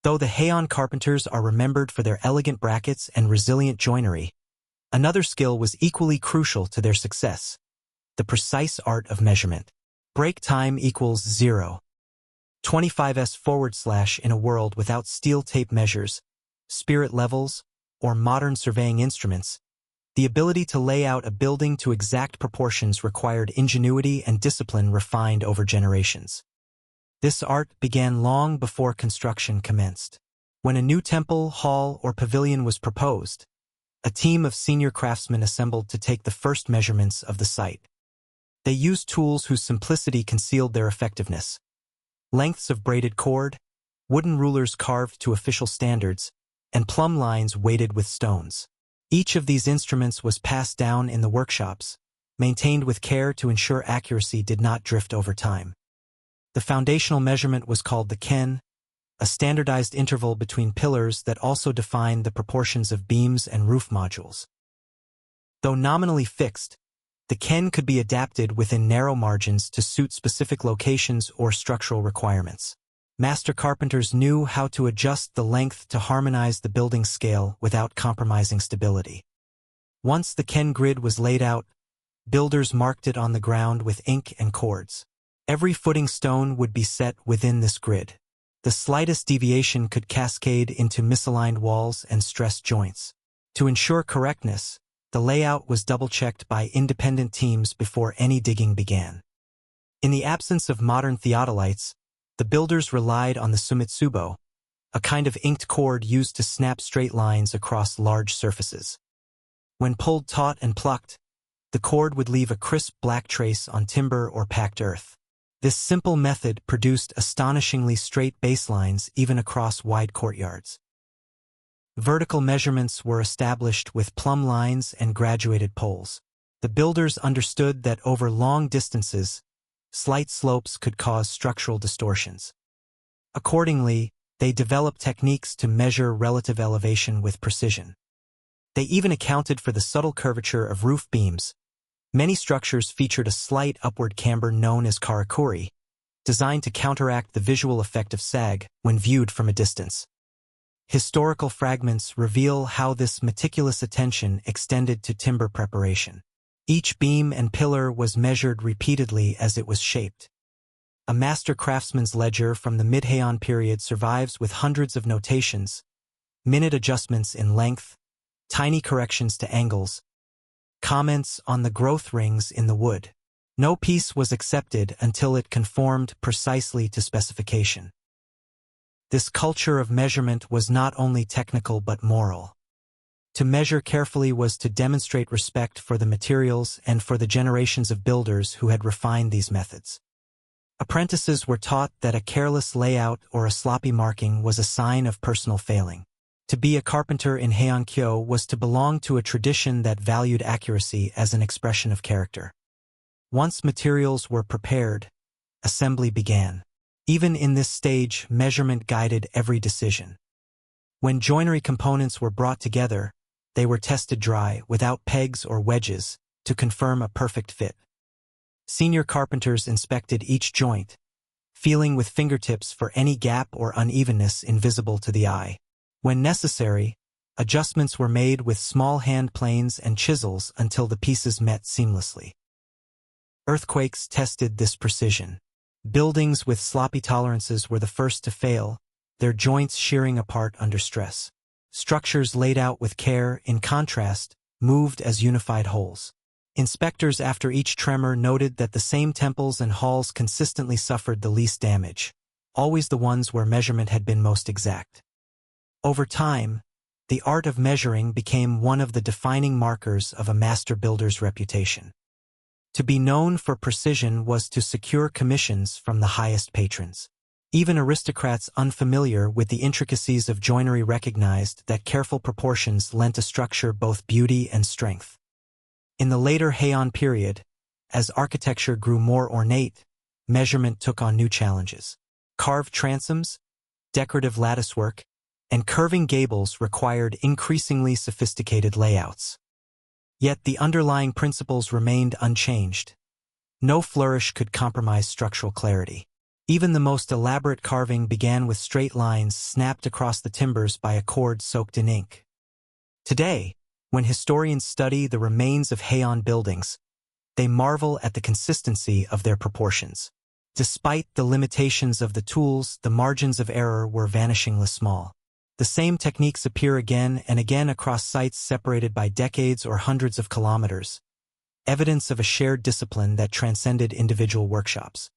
Though the Heian carpenters are remembered for their elegant brackets and resilient joinery, another skill was equally crucial to their success: the precise art of measurement. Break time equals 0. 25s/ in a world without steel tape measures, spirit levels, or modern surveying instruments, the ability to lay out a building to exact proportions required ingenuity and discipline refined over generations. This art began long before construction commenced. When a new temple, hall, or pavilion was proposed, a team of senior craftsmen assembled to take the first measurements of the site. They used tools whose simplicity concealed their effectiveness. Lengths of braided cord, wooden rulers carved to official standards, and plumb lines weighted with stones. Each of these instruments was passed down in the workshops, maintained with care to ensure accuracy did not drift over time. The foundational measurement was called the ken, a standardized interval between pillars that also defined the proportions of beams and roof modules. Though nominally fixed, the ken could be adapted within narrow margins to suit specific locations or structural requirements. Master carpenters knew how to adjust the length to harmonize the building's scale without compromising stability. Once the ken grid was laid out, builders marked it on the ground with ink and cords. Every footing stone would be set within this grid. The slightest deviation could cascade into misaligned walls and stressed joints. To ensure correctness, the layout was double-checked by independent teams before any digging began. In the absence of modern theodolites, the builders relied on the sumitsubo, a kind of inked cord used to snap straight lines across large surfaces. When pulled taut and plucked, the cord would leave a crisp black trace on timber or packed earth. This simple method produced astonishingly straight baselines even across wide courtyards. Vertical measurements were established with plumb lines and graduated poles. The builders understood that over long distances, slight slopes could cause structural distortions. Accordingly, they developed techniques to measure relative elevation with precision. They even accounted for the subtle curvature of roof beams. Many structures featured a slight upward camber known as karakuri, designed to counteract the visual effect of sag when viewed from a distance. Historical fragments reveal how this meticulous attention extended to timber preparation. Each beam and pillar was measured repeatedly as it was shaped. A master craftsman's ledger from the mid-Heian period survives with hundreds of notations, minute adjustments in length, tiny corrections to angles, comments on the growth rings in the wood. No piece was accepted until it conformed precisely to specification. This culture of measurement was not only technical but moral. To measure carefully was to demonstrate respect for the materials and for the generations of builders who had refined these methods. Apprentices were taught that a careless layout or a sloppy marking was a sign of personal failing. To be a carpenter in Heian-kyo was to belong to a tradition that valued accuracy as an expression of character. Once materials were prepared, assembly began. Even in this stage, measurement guided every decision. When joinery components were brought together, they were tested dry, without pegs or wedges, to confirm a perfect fit. Senior carpenters inspected each joint, feeling with fingertips for any gap or unevenness invisible to the eye. When necessary, adjustments were made with small hand planes and chisels until the pieces met seamlessly. Earthquakes tested this precision. Buildings with sloppy tolerances were the first to fail, their joints shearing apart under stress. Structures laid out with care, in contrast, moved as unified wholes. Inspectors after each tremor noted that the same temples and halls consistently suffered the least damage, always the ones where measurement had been most exact. Over time, the art of measuring became one of the defining markers of a master builder's reputation. To be known for precision was to secure commissions from the highest patrons. Even aristocrats unfamiliar with the intricacies of joinery recognized that careful proportions lent a structure both beauty and strength. In the later Heian period, as architecture grew more ornate, measurement took on new challenges. Carved transoms, decorative latticework, and curving gables required increasingly sophisticated layouts. Yet the underlying principles remained unchanged. No flourish could compromise structural clarity. Even the most elaborate carving began with straight lines snapped across the timbers by a cord soaked in ink. Today, when historians study the remains of Heian buildings, they marvel at the consistency of their proportions. Despite the limitations of the tools, the margins of error were vanishingly small. The same techniques appear again and again across sites separated by decades or hundreds of kilometers, evidence of a shared discipline that transcended individual workshops.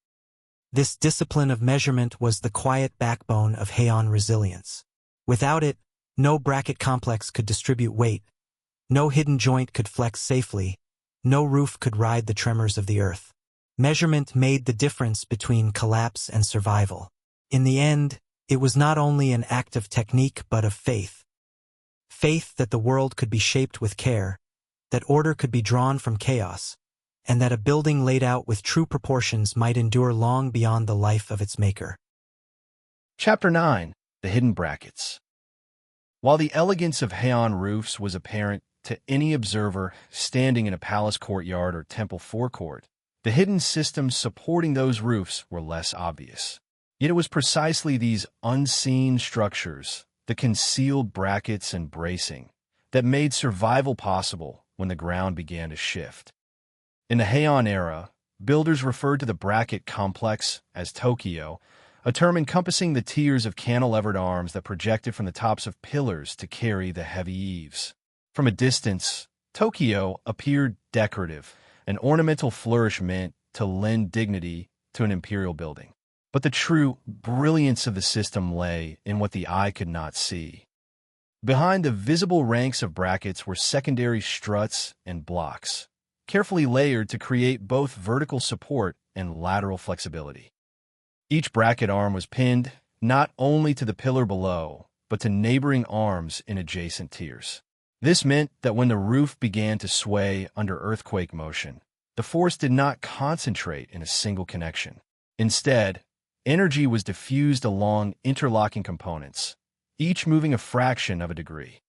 This discipline of measurement was the quiet backbone of Heian resilience. Without it, no bracket complex could distribute weight, no hidden joint could flex safely, no roof could ride the tremors of the earth. Measurement made the difference between collapse and survival. In the end, it was not only an act of technique but of faith. Faith that the world could be shaped with care, that order could be drawn from chaos, and that a building laid out with true proportions might endure long beyond the life of its maker. Chapter 9. The Hidden Brackets. While the elegance of Heian roofs was apparent to any observer standing in a palace courtyard or temple forecourt, the hidden systems supporting those roofs were less obvious. Yet it was precisely these unseen structures, the concealed brackets and bracing, that made survival possible when the ground began to shift. In the Heian era, builders referred to the bracket complex as Tokyo, a term encompassing the tiers of cantilevered arms that projected from the tops of pillars to carry the heavy eaves. From a distance, Tokyo appeared decorative, an ornamental flourish meant to lend dignity to an imperial building. But the true brilliance of the system lay in what the eye could not see. Behind the visible ranks of brackets were secondary struts and blocks, carefully layered to create both vertical support and lateral flexibility. Each bracket arm was pinned not only to the pillar below, but to neighboring arms in adjacent tiers. This meant that when the roof began to sway under earthquake motion, the force did not concentrate in a single connection. Instead, energy was diffused along interlocking components, each moving a fraction of a degree.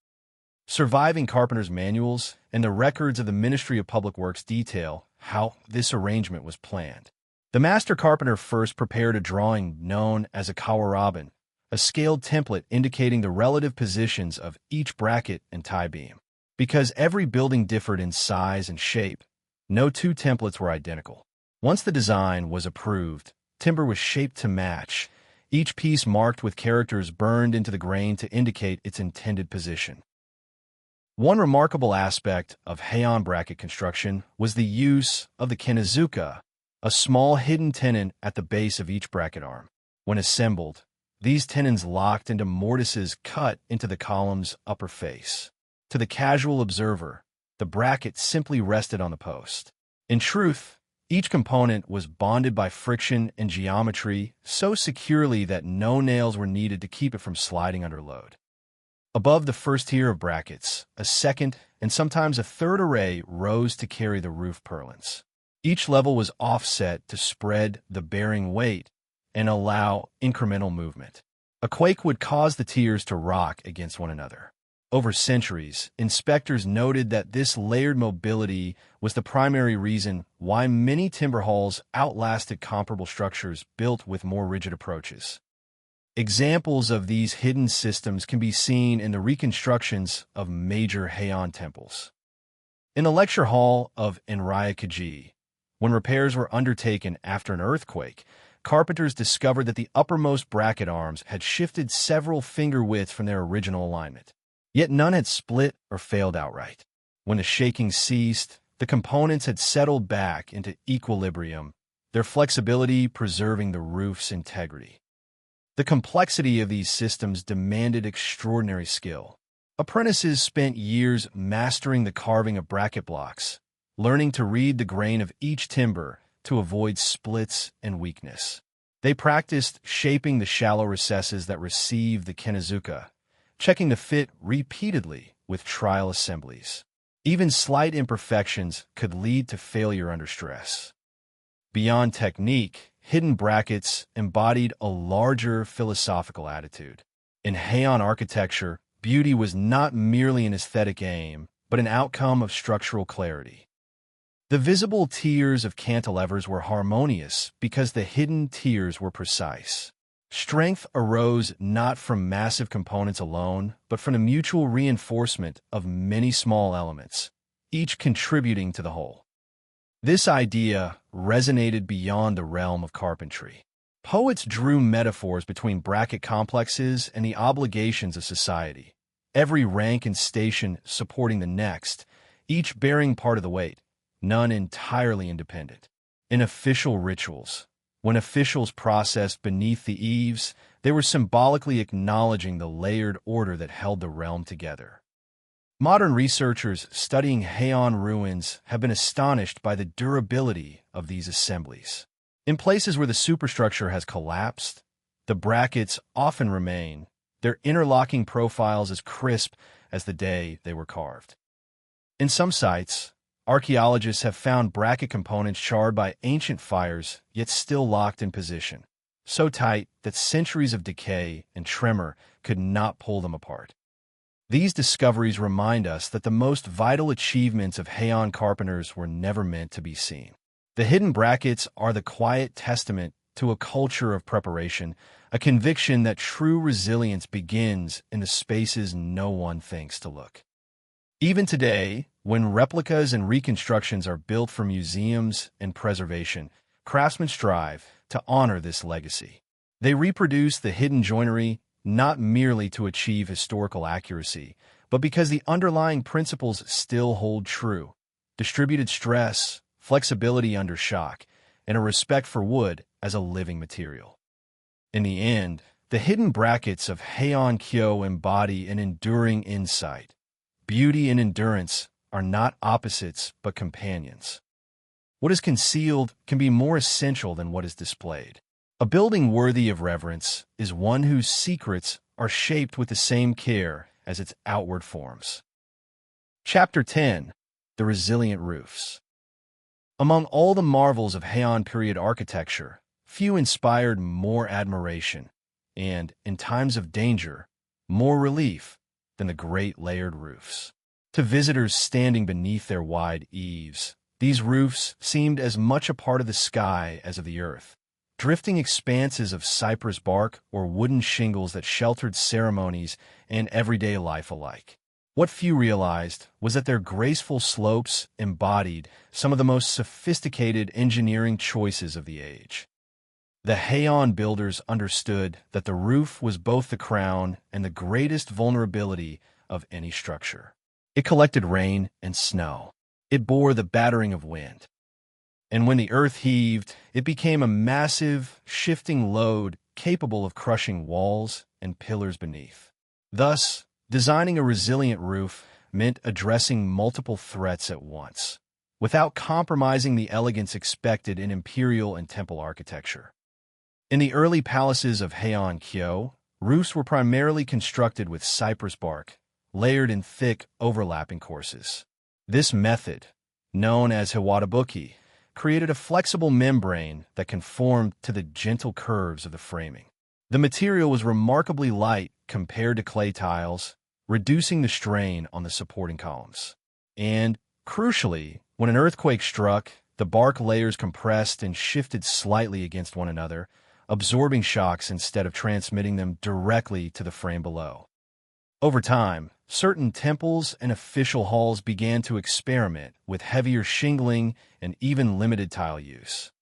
Surviving carpenters' manuals and the records of the Ministry of Public Works detail how this arrangement was planned. The master carpenter first prepared a drawing known as a kawaraben, a scaled template indicating the relative positions of each bracket and tie beam. Because every building differed in size and shape, no two templates were identical. Once the design was approved, timber was shaped to match, each piece marked with characters burned into the grain to indicate its intended position. One remarkable aspect of Heian bracket construction was the use of the kinazuka, a small hidden tenon at the base of each bracket arm. When assembled, these tenons locked into mortises cut into the column's upper face. To the casual observer, the bracket simply rested on the post. In truth, each component was bonded by friction and geometry so securely that no nails were needed to keep it from sliding under load. Above the first tier of brackets, a second and sometimes a third array rose to carry the roof purlins. Each level was offset to spread the bearing weight and allow incremental movement. A quake would cause the tiers to rock against one another. Over centuries, inspectors noted that this layered mobility was the primary reason why many timber halls outlasted comparable structures built with more rigid approaches. Examples of these hidden systems can be seen in the reconstructions of major Heian temples. In the lecture hall of Enryakuji, when repairs were undertaken after an earthquake, carpenters discovered that the uppermost bracket arms had shifted several finger widths from their original alignment. Yet none had split or failed outright. When the shaking ceased, the components had settled back into equilibrium, their flexibility preserving the roof's integrity. The complexity of these systems demanded extraordinary skill. Apprentices spent years mastering the carving of bracket blocks, learning to read the grain of each timber to avoid splits and weakness. They practiced shaping the shallow recesses that receive the kinazuka, checking the fit repeatedly with trial assemblies. Even slight imperfections could lead to failure under stress. Beyond technique, hidden brackets embodied a larger philosophical attitude. In Heian architecture, beauty was not merely an aesthetic aim, but an outcome of structural clarity. The visible tiers of cantilevers were harmonious because the hidden tiers were precise. Strength arose not from massive components alone, but from the mutual reinforcement of many small elements, each contributing to the whole. This idea resonated beyond the realm of carpentry. Poets drew metaphors between bracket complexes and the obligations of society, every rank and station supporting the next, each bearing part of the weight, none entirely independent. In official rituals, when officials processed beneath the eaves, they were symbolically acknowledging the layered order that held the realm together. Modern researchers studying Heian ruins have been astonished by the durability of these assemblies. In places where the superstructure has collapsed, the brackets often remain, their interlocking profiles as crisp as the day they were carved. In some sites, archaeologists have found bracket components charred by ancient fires, yet still locked in position, so tight that centuries of decay and tremor could not pull them apart. These discoveries remind us that the most vital achievements of Heian carpenters were never meant to be seen. The hidden brackets are the quiet testament to a culture of preparation, a conviction that true resilience begins in the spaces no one thinks to look. Even today, when replicas and reconstructions are built for museums and preservation, craftsmen strive to honor this legacy. They reproduce the hidden joinery not merely to achieve historical accuracy, but because the underlying principles still hold true: distributed stress, flexibility under shock, and a respect for wood as a living material. In the end, the hidden brackets of Heian Kyo embody an enduring insight. Beauty and endurance are not opposites but companions. What is concealed can be more essential than what is displayed. A building worthy of reverence is one whose secrets are shaped with the same care as its outward forms. Chapter 10. The Resilient Roofs. Among all the marvels of Heian period architecture, few inspired more admiration and, in times of danger, more relief than the great layered roofs. To visitors standing beneath their wide eaves, these roofs seemed as much a part of the sky as of the earth. Drifting expanses of cypress bark or wooden shingles that sheltered ceremonies and everyday life alike. What few realized was that their graceful slopes embodied some of the most sophisticated engineering choices of the age. The Heian builders understood that the roof was both the crown and the greatest vulnerability of any structure. It collected rain and snow. It bore the battering of wind. And when the earth heaved, it became a massive, shifting load capable of crushing walls and pillars beneath. Thus, designing a resilient roof meant addressing multiple threats at once, without compromising the elegance expected in imperial and temple architecture. In the early palaces of Heian Kyo, roofs were primarily constructed with cypress bark, layered in thick, overlapping courses. This method, known as hiwatabuki, created a flexible membrane that conformed to the gentle curves of the framing. The material was remarkably light compared to clay tiles, reducing the strain on the supporting columns. And, crucially, when an earthquake struck, the bark layers compressed and shifted slightly against one another, absorbing shocks instead of transmitting them directly to the frame below. Over time, certain temples and official halls began to experiment with heavier shingling and even limited tile use.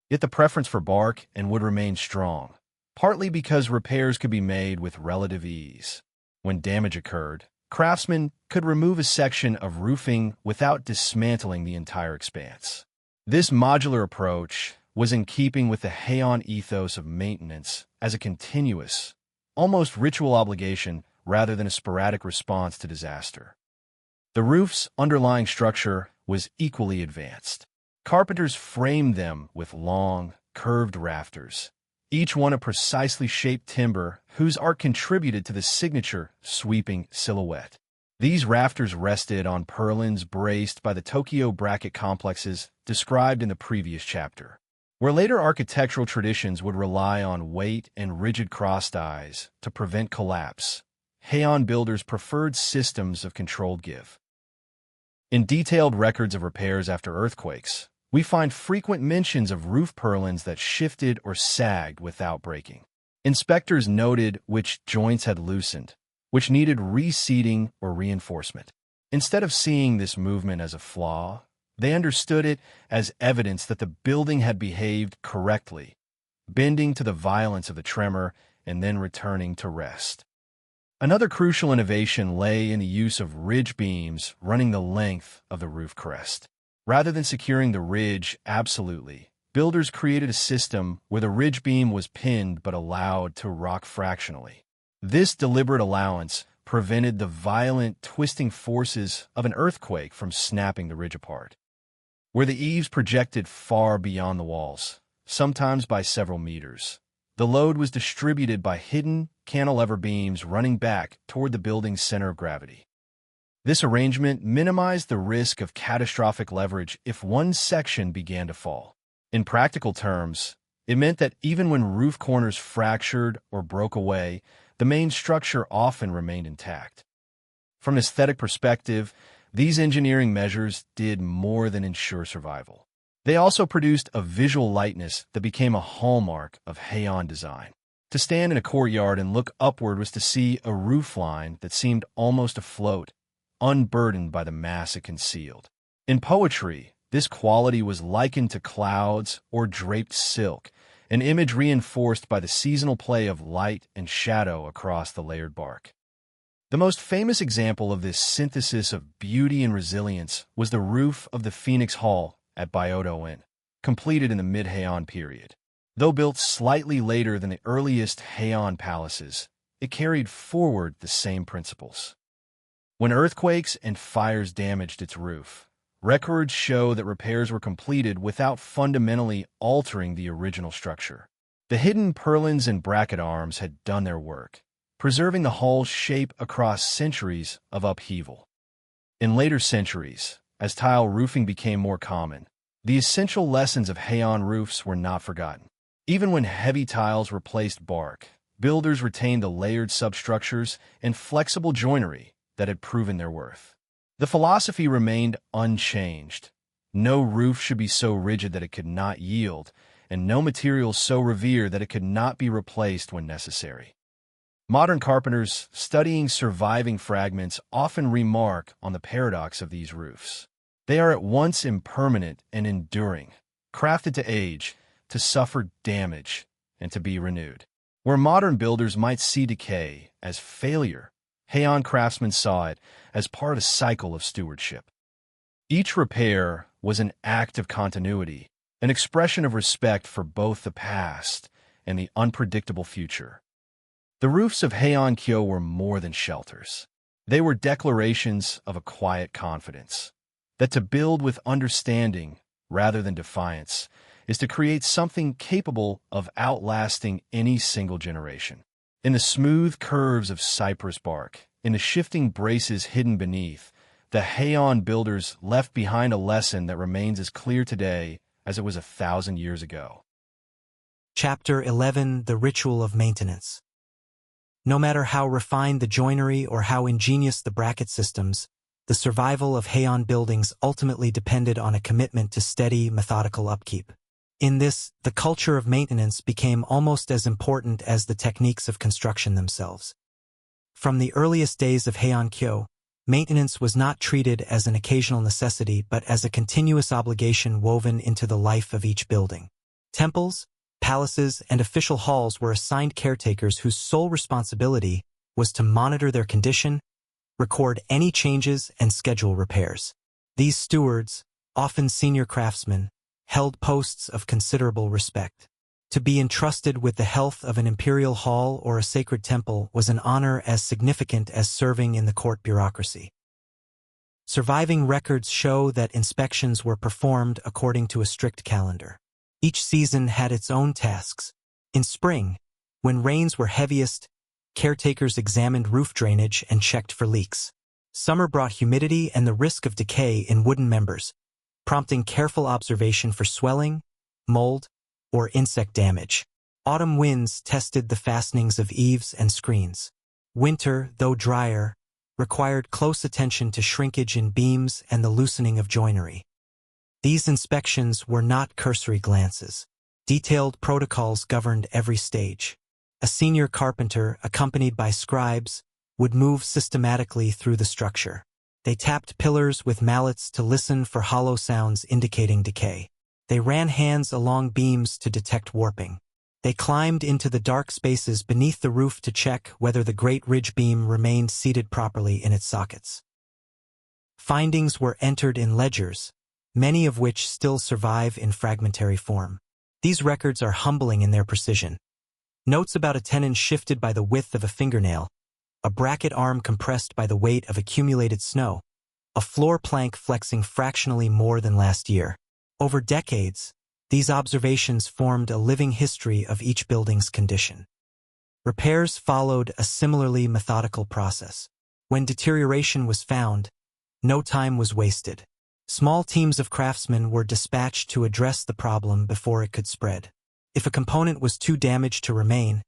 Yet the preference for bark and wood remained strong, partly because repairs could be made with relative ease. When damage occurred, craftsmen could remove a section of roofing without dismantling the entire expanse. This modular approach was in keeping with the Heian ethos of maintenance as a continuous, almost ritual obligation rather than a sporadic response to disaster. The roof's underlying structure was equally advanced. Carpenters framed them with long, curved rafters, each one a precisely shaped timber whose arc contributed to the signature sweeping silhouette. These rafters rested on purlins braced by the Tokyo bracket complexes described in the previous chapter, where later architectural traditions would rely on weight and rigid crossties to prevent collapse. Heian builders preferred systems of controlled give. In detailed records of repairs after earthquakes, we find frequent mentions of roof purlins that shifted or sagged without breaking. Inspectors noted which joints had loosened, which needed reseating or reinforcement. Instead of seeing this movement as a flaw, they understood it as evidence that the building had behaved correctly, bending to the violence of the tremor and then returning to rest. Another crucial innovation lay in the use of ridge beams running the length of the roof crest. Rather than securing the ridge absolutely, builders created a system where the ridge beam was pinned but allowed to rock fractionally. This deliberate allowance prevented the violent, twisting forces of an earthquake from snapping the ridge apart. Where the eaves projected far beyond the walls, sometimes by several meters, the load was distributed by hidden cantilever beams running back toward the building's center of gravity. This arrangement minimized the risk of catastrophic leverage if one section began to fall. In practical terms, it meant that even when roof corners fractured or broke away, the main structure often remained intact. From an aesthetic perspective, these engineering measures did more than ensure survival. They also produced a visual lightness that became a hallmark of Heian design. To stand in a courtyard and look upward was to see a roof line that seemed almost afloat, unburdened by the mass it concealed. In poetry, this quality was likened to clouds or draped silk, an image reinforced by the seasonal play of light and shadow across the layered bark. The most famous example of this synthesis of beauty and resilience was the roof of the Phoenix Hall at Byodo-in, completed in the mid-Heian period. Though built slightly later than the earliest Heian palaces, it carried forward the same principles. When earthquakes and fires damaged its roof, records show that repairs were completed without fundamentally altering the original structure. The hidden purlins and bracket arms had done their work, preserving the hall's shape across centuries of upheaval. In later centuries, as tile roofing became more common, the essential lessons of Heian roofs were not forgotten. Even when heavy tiles replaced bark, builders retained the layered substructures and flexible joinery that had proven their worth. The philosophy remained unchanged. No roof should be so rigid that it could not yield, and no material so revered that it could not be replaced when necessary. Modern carpenters studying surviving fragments often remark on the paradox of these roofs. They are at once impermanent and enduring, crafted to age, to suffer damage, and to be renewed. Where modern builders might see decay as failure, Heian craftsmen saw it as part of a cycle of stewardship. Each repair was an act of continuity, an expression of respect for both the past and the unpredictable future. The roofs of Heian-kyo were more than shelters. They were declarations of a quiet confidence, that to build with understanding rather than defiance is to create something capable of outlasting any single generation. In the smooth curves of cypress bark, in the shifting braces hidden beneath, the Heian builders left behind a lesson that remains as clear today as it was 1,000 years ago. Chapter 11: The Ritual of Maintenance. No matter how refined the joinery or how ingenious the bracket systems, the survival of Heian buildings ultimately depended on a commitment to steady, methodical upkeep. In this, the culture of maintenance became almost as important as the techniques of construction themselves. From the earliest days of Heian-kyo, maintenance was not treated as an occasional necessity but as a continuous obligation woven into the life of each building. Temples, palaces, and official halls were assigned caretakers whose sole responsibility was to monitor their condition, record any changes, and schedule repairs. These stewards, often senior craftsmen, held posts of considerable respect. To be entrusted with the health of an imperial hall or a sacred temple was an honor as significant as serving in the court bureaucracy. Surviving records show that inspections were performed according to a strict calendar. Each season had its own tasks. In spring, when rains were heaviest, caretakers examined roof drainage and checked for leaks. Summer brought humidity and the risk of decay in wooden members, prompting careful observation for swelling, mold, or insect damage. Autumn winds tested the fastenings of eaves and screens. Winter, though drier, required close attention to shrinkage in beams and the loosening of joinery. These inspections were not cursory glances. Detailed protocols governed every stage. A senior carpenter, accompanied by scribes, would move systematically through the structure. They tapped pillars with mallets to listen for hollow sounds indicating decay. They ran hands along beams to detect warping. They climbed into the dark spaces beneath the roof to check whether the great ridge beam remained seated properly in its sockets. Findings were entered in ledgers, many of which still survive in fragmentary form. These records are humbling in their precision. Notes about a tenon shifted by the width of a fingernail, a bracket arm compressed by the weight of accumulated snow, a floor plank flexing fractionally more than last year. Over decades, these observations formed a living history of each building's condition. Repairs followed a similarly methodical process. When deterioration was found, no time was wasted. Small teams of craftsmen were dispatched to address the problem before it could spread. If a component was too damaged to remain,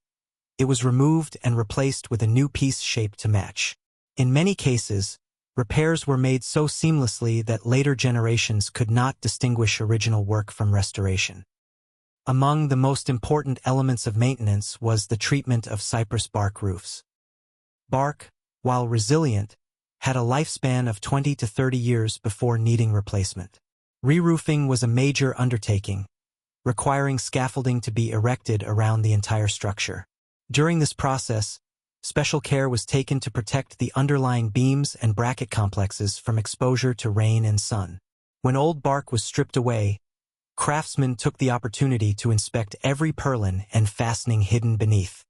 it was removed and replaced with a new piece shaped to match. In many cases, repairs were made so seamlessly that later generations could not distinguish original work from restoration. Among the most important elements of maintenance was the treatment of cypress bark roofs. Bark, while resilient, had a lifespan of 20 to 30 years before needing replacement. Re-roofing was a major undertaking, requiring scaffolding to be erected around the entire structure. During this process, special care was taken to protect the underlying beams and bracket complexes from exposure to rain and sun. When old bark was stripped away, craftsmen took the opportunity to inspect every purlin and fastening hidden beneath.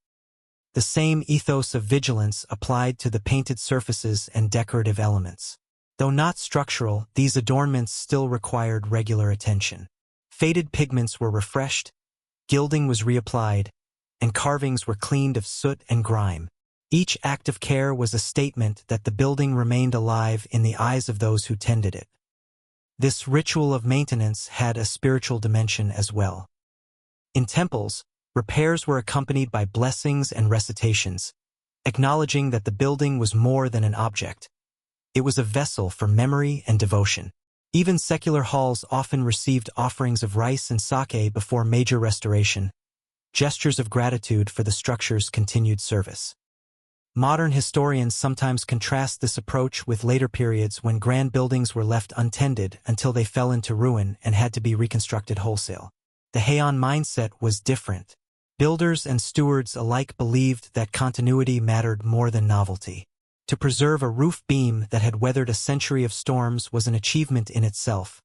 The same ethos of vigilance applied to the painted surfaces and decorative elements. Though not structural, these adornments still required regular attention. Faded pigments were refreshed, gilding was reapplied, and carvings were cleaned of soot and grime. Each act of care was a statement that the building remained alive in the eyes of those who tended it. This ritual of maintenance had a spiritual dimension as well. In temples, repairs were accompanied by blessings and recitations, acknowledging that the building was more than an object. It was a vessel for memory and devotion. Even secular halls often received offerings of rice and sake before major restoration, gestures of gratitude for the structure's continued service. Modern historians sometimes contrast this approach with later periods when grand buildings were left untended until they fell into ruin and had to be reconstructed wholesale. The Heian mindset was different. Builders and stewards alike believed that continuity mattered more than novelty. To preserve a roof beam that had weathered a century of storms was an achievement in itself,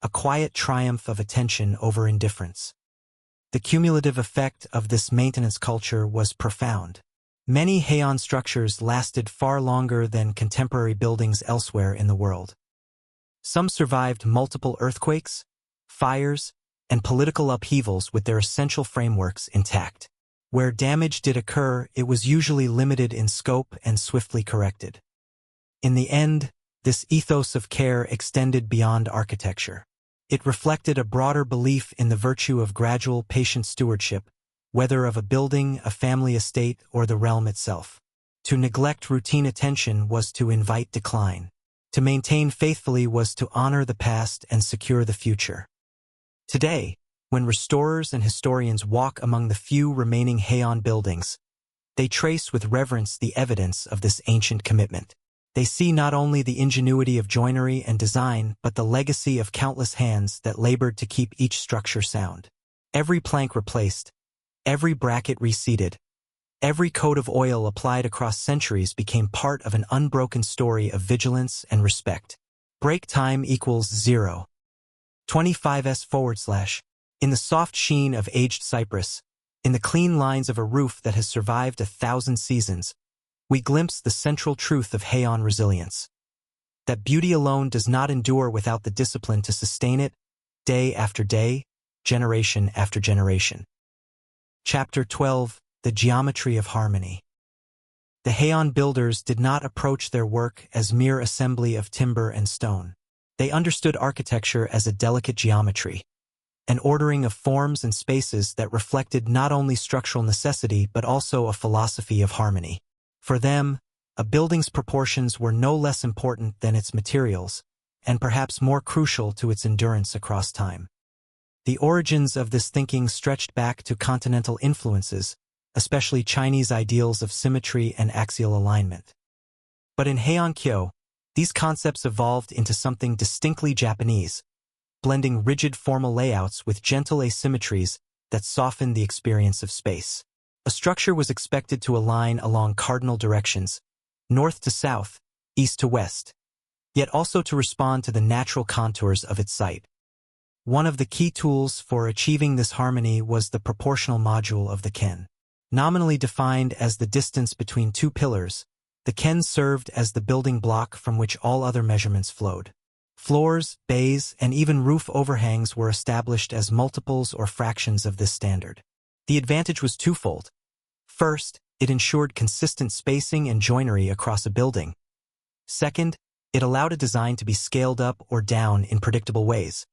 a quiet triumph of attention over indifference. The cumulative effect of this maintenance culture was profound. Many Heian structures lasted far longer than contemporary buildings elsewhere in the world. Some survived multiple earthquakes, fires, and political upheavals with their essential frameworks intact. Where damage did occur, it was usually limited in scope and swiftly corrected. In the end, this ethos of care extended beyond architecture. It reflected a broader belief in the virtue of gradual, patient stewardship, whether of a building, a family estate, or the realm itself. To neglect routine attention was to invite decline. To maintain faithfully was to honor the past and secure the future. Today, when restorers and historians walk among the few remaining Heian buildings, they trace with reverence the evidence of this ancient commitment. They see not only the ingenuity of joinery and design, but the legacy of countless hands that labored to keep each structure sound. Every plank replaced, every bracket reseated, every coat of oil applied across centuries became part of an unbroken story of vigilance and respect. Break time equals 0. 25s/. In the soft sheen of aged cypress, in the clean lines of a roof that has survived 1,000 seasons, we glimpse the central truth of Heian resilience. That beauty alone does not endure without the discipline to sustain it, day after day, generation after generation. Chapter 12: The Geometry of Harmony. The Heian builders did not approach their work as mere assembly of timber and stone. They understood architecture as a delicate geometry, an ordering of forms and spaces that reflected not only structural necessity but also a philosophy of harmony. For them, a building's proportions were no less important than its materials, and perhaps more crucial to its endurance across time. The origins of this thinking stretched back to continental influences, especially Chinese ideals of symmetry and axial alignment. But in Heian-kyo, these concepts evolved into something distinctly Japanese, blending rigid formal layouts with gentle asymmetries that softened the experience of space. A structure was expected to align along cardinal directions, north to south, east to west, yet also to respond to the natural contours of its site. One of the key tools for achieving this harmony was the proportional module of the ken. Nominally defined as the distance between two pillars, the ken served as the building block from which all other measurements flowed. Floors, bays, and even roof overhangs were established as multiples or fractions of this standard. The advantage was twofold. First, it ensured consistent spacing and joinery across a building. Second, it allowed a design to be scaled up or down in predictable ways.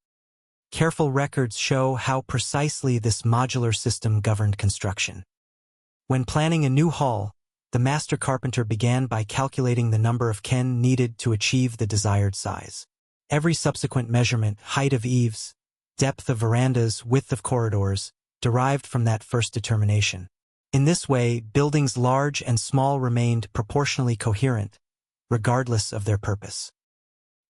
Careful records show how precisely this modular system governed construction. When planning a new hall, the master carpenter began by calculating the number of ken needed to achieve the desired size. Every subsequent measurement, height of eaves, depth of verandas, width of corridors, derived from that first determination. In this way, buildings large and small remained proportionally coherent, regardless of their purpose.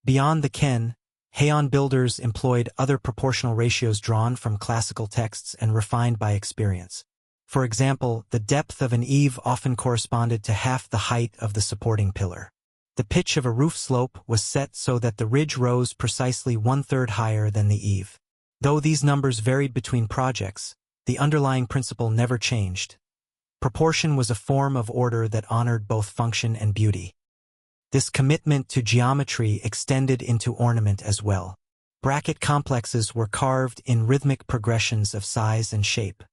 Beyond the ken, Heian builders employed other proportional ratios drawn from classical texts and refined by experience. For example, the depth of an eave often corresponded to half the height of the supporting pillar. The pitch of a roof slope was set so that the ridge rose precisely 1/3 higher than the eave. Though these numbers varied between projects, the underlying principle never changed. Proportion was a form of order that honored both function and beauty. This commitment to geometry extended into ornament as well. Bracket complexes were carved in rhythmic progressions of size and shape.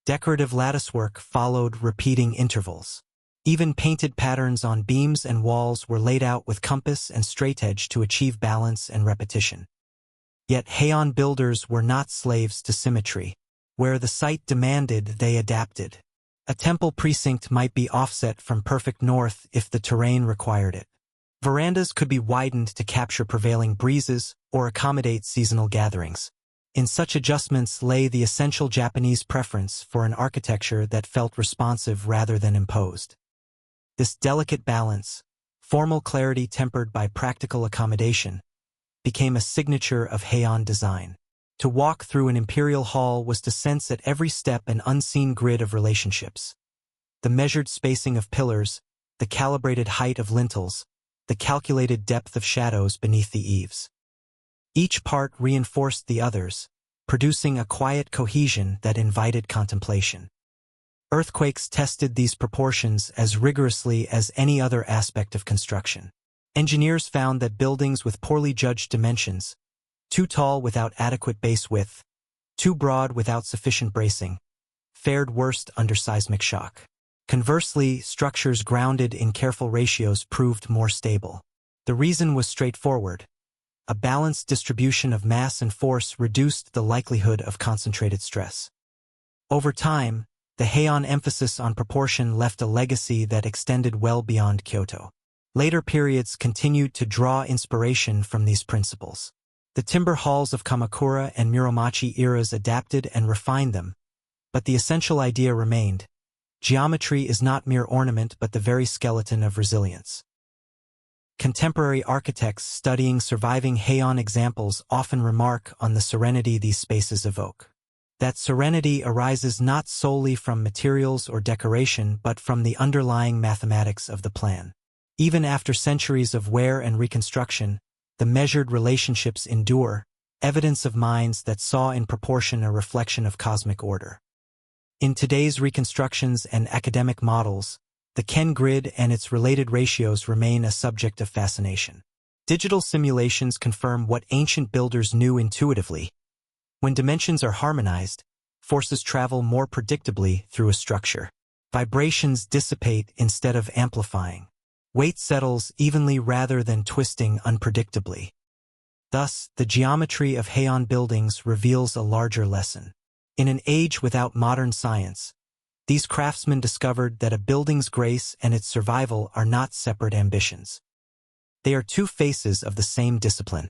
Decorative latticework followed repeating intervals. Even painted patterns on beams and walls were laid out with compass and straightedge to achieve balance and repetition. Yet Heian builders were not slaves to symmetry. Where the site demanded, they adapted. A temple precinct might be offset from perfect north if the terrain required it. Verandas could be widened to capture prevailing breezes or accommodate seasonal gatherings. In such adjustments lay the essential Japanese preference for an architecture that felt responsive rather than imposed. This delicate balance, formal clarity tempered by practical accommodation, became a signature of Heian design. To walk through an imperial hall was to sense at every step an unseen grid of relationships. The measured spacing of pillars, the calibrated height of lintels, the calculated depth of shadows beneath the eaves. Each part reinforced the others, producing a quiet cohesion that invited contemplation. Earthquakes tested these proportions as rigorously as any other aspect of construction. Engineers found that buildings with poorly judged dimensions, too tall without adequate base width, too broad without sufficient bracing, fared worst under seismic shock. Conversely, structures grounded in careful ratios proved more stable. The reason was straightforward. A balanced distribution of mass and force reduced the likelihood of concentrated stress. Over time, the Heian emphasis on proportion left a legacy that extended well beyond Kyoto. Later periods continued to draw inspiration from these principles. The timber halls of Kamakura and Muromachi eras adapted and refined them, but the essential idea remained. Geometry is not mere ornament but the very skeleton of resilience. Contemporary architects studying surviving Heian examples often remark on the serenity these spaces evoke. That serenity arises not solely from materials or decoration but from the underlying mathematics of the plan. Even after centuries of wear and reconstruction, the measured relationships endure, evidence of minds that saw in proportion a reflection of cosmic order. In today's reconstructions and academic models, the Ken grid and its related ratios remain a subject of fascination. Digital simulations confirm what ancient builders knew intuitively. When dimensions are harmonized, forces travel more predictably through a structure. Vibrations dissipate instead of amplifying. Weight settles evenly rather than twisting unpredictably. Thus, the geometry of Heian buildings reveals a larger lesson. In an age without modern science, these craftsmen discovered that a building's grace and its survival are not separate ambitions. They are two faces of the same discipline.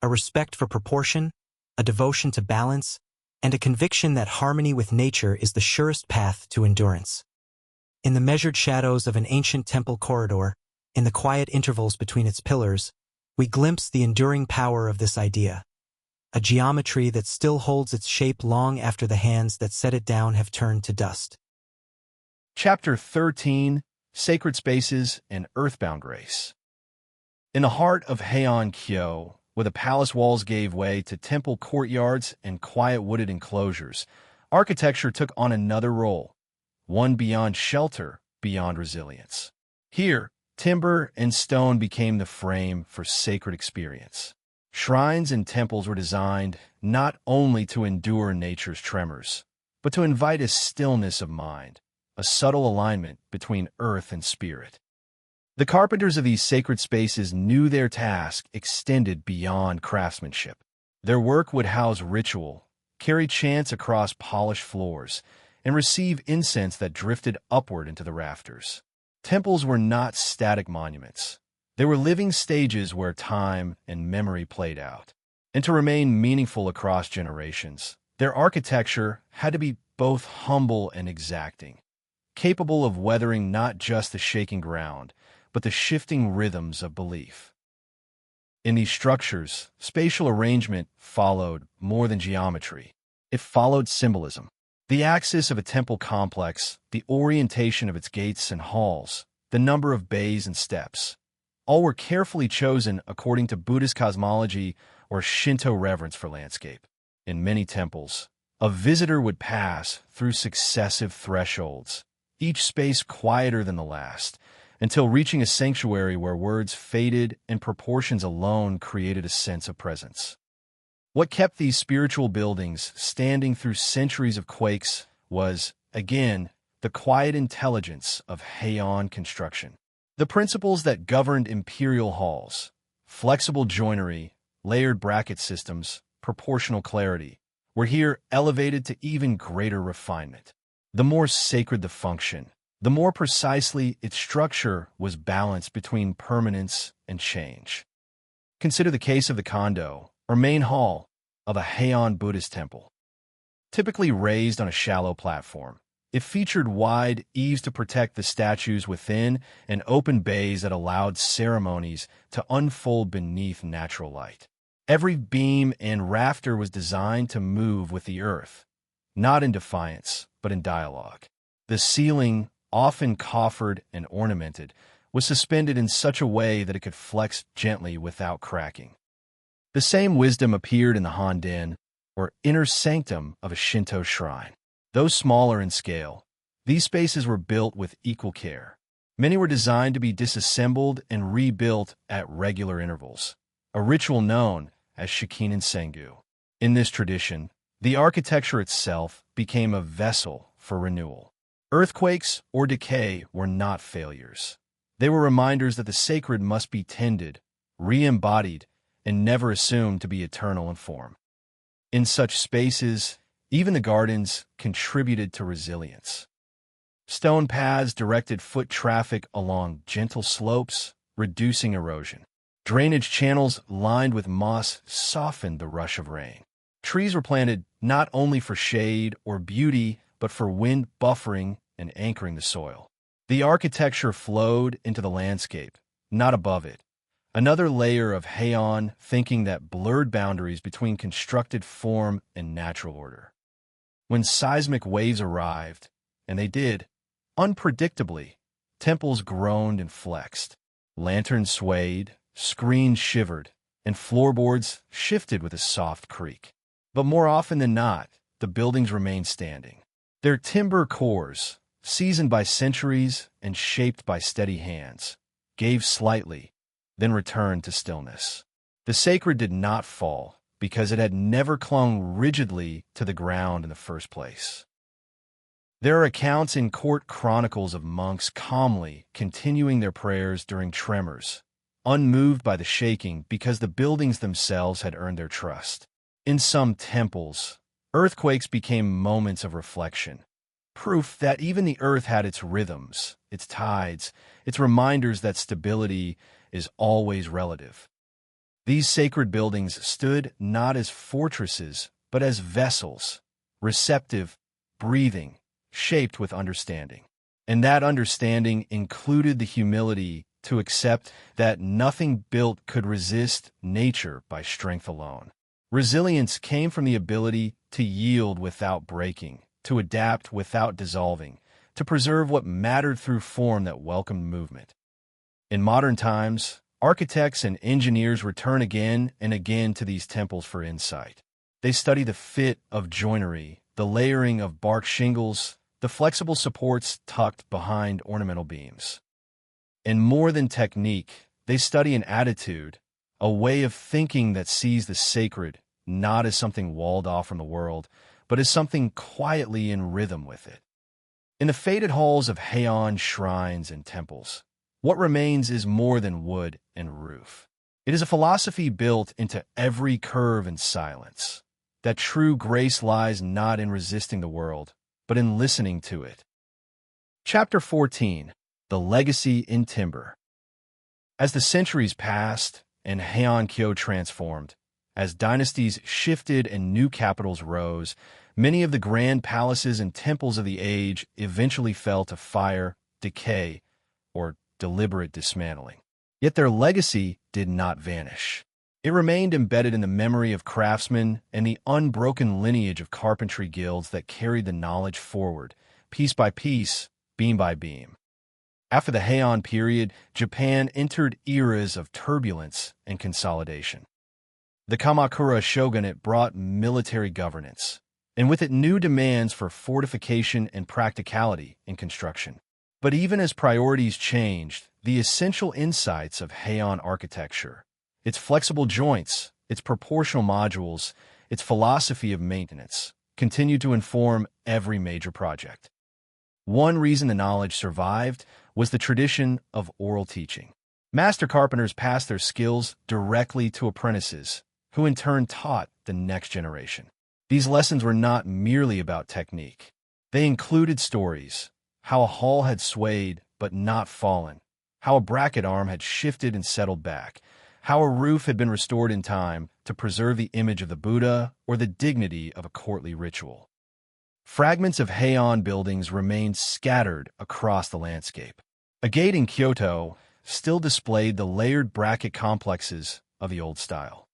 A respect for proportion, a devotion to balance, and a conviction that harmony with nature is the surest path to endurance. In the measured shadows of an ancient temple corridor, in the quiet intervals between its pillars, we glimpse the enduring power of this idea, a geometry that still holds its shape long after the hands that set it down have turned to dust. Chapter 13: Sacred Spaces and Earthbound Grace. In the heart of Heian Kyo, where the palace walls gave way to temple courtyards and quiet wooded enclosures, architecture took on another role, one beyond shelter, beyond resilience. Here, timber and stone became the frame for sacred experience. Shrines and temples were designed not only to endure nature's tremors, but to invite a stillness of mind, a subtle alignment between earth and spirit. The carpenters of these sacred spaces knew their task extended beyond craftsmanship. Their work would house ritual, carry chants across polished floors, and receive incense that drifted upward into the rafters. Temples were not static monuments. They were living stages where time and memory played out. And to remain meaningful across generations, their architecture had to be both humble and exacting, capable of weathering not just the shaking ground, but the shifting rhythms of belief. In these structures, spatial arrangement followed more than geometry. It followed symbolism. The axis of a temple complex, the orientation of its gates and halls, the number of bays and steps, all were carefully chosen according to Buddhist cosmology or Shinto reverence for landscape. In many temples, a visitor would pass through successive thresholds, each space quieter than the last, until reaching a sanctuary where words faded and proportions alone created a sense of presence. What kept these spiritual buildings standing through centuries of quakes was, again, the quiet intelligence of Heian construction. The principles that governed imperial halls, flexible joinery, layered bracket systems, proportional clarity, were here elevated to even greater refinement. The more sacred the function, the more precisely its structure was balanced between permanence and change. Consider the case of the kondo, or main hall, of a Heian Buddhist temple. Typically raised on a shallow platform, it featured wide eaves to protect the statues within and open bays that allowed ceremonies to unfold beneath natural light. Every beam and rafter was designed to move with the earth, not in defiance, but in dialogue. The ceiling, often coffered and ornamented, was suspended in such a way that it could flex gently without cracking. The same wisdom appeared in the Handen, or inner sanctum of a Shinto shrine. Though smaller in scale, these spaces were built with equal care. Many were designed to be disassembled and rebuilt at regular intervals, a ritual known as Shikinen Sengu. In this tradition, the architecture itself became a vessel for renewal. Earthquakes or decay were not failures. They were reminders that the sacred must be tended, re-embodied, and never assumed to be eternal in form. In such spaces, even the gardens contributed to resilience. Stone paths directed foot traffic along gentle slopes, reducing erosion. Drainage channels lined with moss softened the rush of rain. Trees were planted not only for shade or beauty, but for wind buffering and anchoring the soil. The architecture flowed into the landscape, not above it. Another layer of Heian thinking that blurred boundaries between constructed form and natural order. When seismic waves arrived, and they did, unpredictably, temples groaned and flexed. Lanterns swayed, screens shivered, and floorboards shifted with a soft creak. But more often than not, the buildings remained standing. Their timber cores, seasoned by centuries and shaped by steady hands, gave slightly, then returned to stillness. The sacred did not fall because it had never clung rigidly to the ground in the first place. There are accounts in court chronicles of monks calmly continuing their prayers during tremors, unmoved by the shaking because the buildings themselves had earned their trust. In some temples, earthquakes became moments of reflection, proof that even the earth had its rhythms, its tides, its reminders that stability is always relative. These sacred buildings stood not as fortresses, but as vessels, receptive, breathing, shaped with understanding. And that understanding included the humility to accept that nothing built could resist nature by strength alone. Resilience came from the ability to yield without breaking, to adapt without dissolving, to preserve what mattered through form that welcomed movement. In modern times, architects and engineers return again and again to these temples for insight. They study the fit of joinery, the layering of bark shingles, the flexible supports tucked behind ornamental beams. And more than technique, they study an attitude, a way of thinking that sees the sacred not as something walled off from the world, but as something quietly in rhythm with it. In the faded halls of Heian shrines and temples, what remains is more than wood and roof. It is a philosophy built into every curve and silence, that true grace lies not in resisting the world, but in listening to it. Chapter 14. The Legacy in Timber. As the centuries passed and Heian-kyo transformed, as dynasties shifted and new capitals rose, many of the grand palaces and temples of the age eventually fell to fire, decay, or deliberate dismantling. Yet their legacy did not vanish. It remained embedded in the memory of craftsmen and the unbroken lineage of carpentry guilds that carried the knowledge forward, piece by piece, beam by beam. After the Heian period, Japan entered eras of turbulence and consolidation. The Kamakura shogunate brought military governance, and with it new demands for fortification and practicality in construction. But even as priorities changed, the essential insights of Heian architecture, its flexible joints, its proportional modules, its philosophy of maintenance, continued to inform every major project. One reason the knowledge survived was the tradition of oral teaching. Master carpenters passed their skills directly to apprentices, who in turn taught the next generation. These lessons were not merely about technique. They included stories, how a hall had swayed but not fallen, how a bracket arm had shifted and settled back, how a roof had been restored in time to preserve the image of the Buddha or the dignity of a courtly ritual. Fragments of Heian buildings remained scattered across the landscape. A gate in Kyoto still displayed the layered bracket complexes of the old style.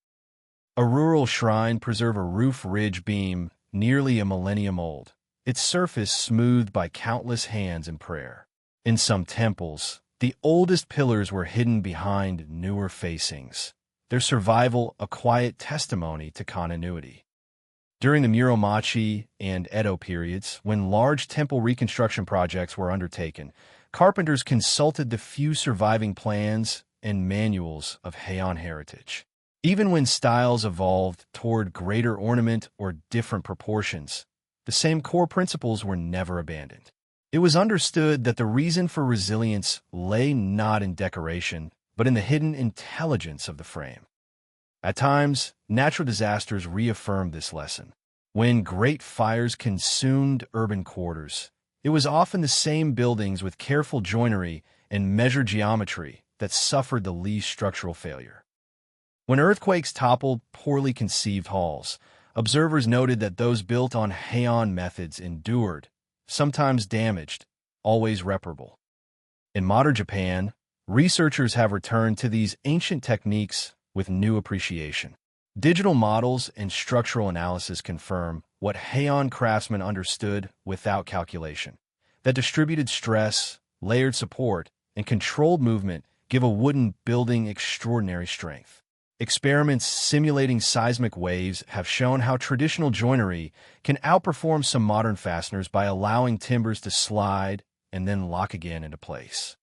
A rural shrine preserved a roof ridge beam nearly a millennium old, its surface smoothed by countless hands in prayer. In some temples, the oldest pillars were hidden behind newer facings, their survival a quiet testimony to continuity. During the Muromachi and Edo periods, when large temple reconstruction projects were undertaken, carpenters consulted the few surviving plans and manuals of Heian heritage. Even when styles evolved toward greater ornament or different proportions, the same core principles were never abandoned. It was understood that the reason for resilience lay not in decoration, but in the hidden intelligence of the frame. At times, natural disasters reaffirmed this lesson. When great fires consumed urban quarters, it was often the same buildings with careful joinery and measured geometry that suffered the least structural failure. When earthquakes toppled poorly conceived halls, observers noted that those built on Heian methods endured, sometimes damaged, always reparable. In modern Japan, researchers have returned to these ancient techniques with new appreciation. Digital models and structural analysis confirm what Heian craftsmen understood without calculation, that distributed stress, layered support, and controlled movement give a wooden building extraordinary strength. Experiments simulating seismic waves have shown how traditional joinery can outperform some modern fasteners by allowing timbers to slide and then lock again into place.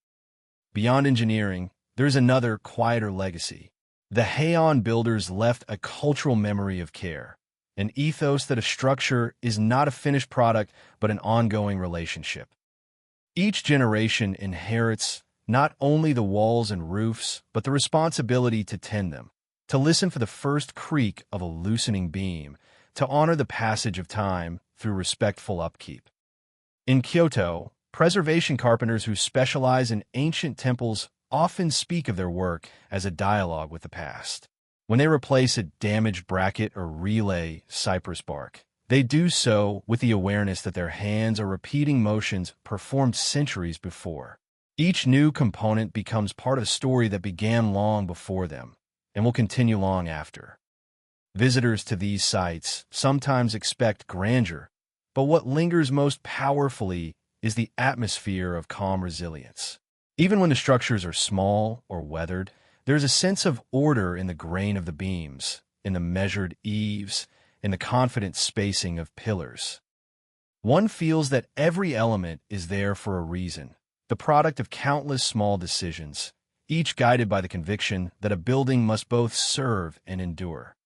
Beyond engineering, there is another, quieter legacy. The Heian builders left a cultural memory of care, an ethos that a structure is not a finished product but an ongoing relationship. Each generation inherits not only the walls and roofs, but the responsibility to tend them, to listen for the first creak of a loosening beam, to honor the passage of time through respectful upkeep. In Kyoto, preservation carpenters who specialize in ancient temples often speak of their work as a dialogue with the past. When they replace a damaged bracket or relay cypress bark, they do so with the awareness that their hands are repeating motions performed centuries before. Each new component becomes part of a story that began long before them and will continue long after. Visitors to these sites sometimes expect grandeur, but what lingers most powerfully is the atmosphere of calm resilience. Even when the structures are small or weathered, there is a sense of order in the grain of the beams, in the measured eaves, in the confident spacing of pillars. One feels that every element is there for a reason, the product of countless small decisions, each guided by the conviction that a building must both serve and endure.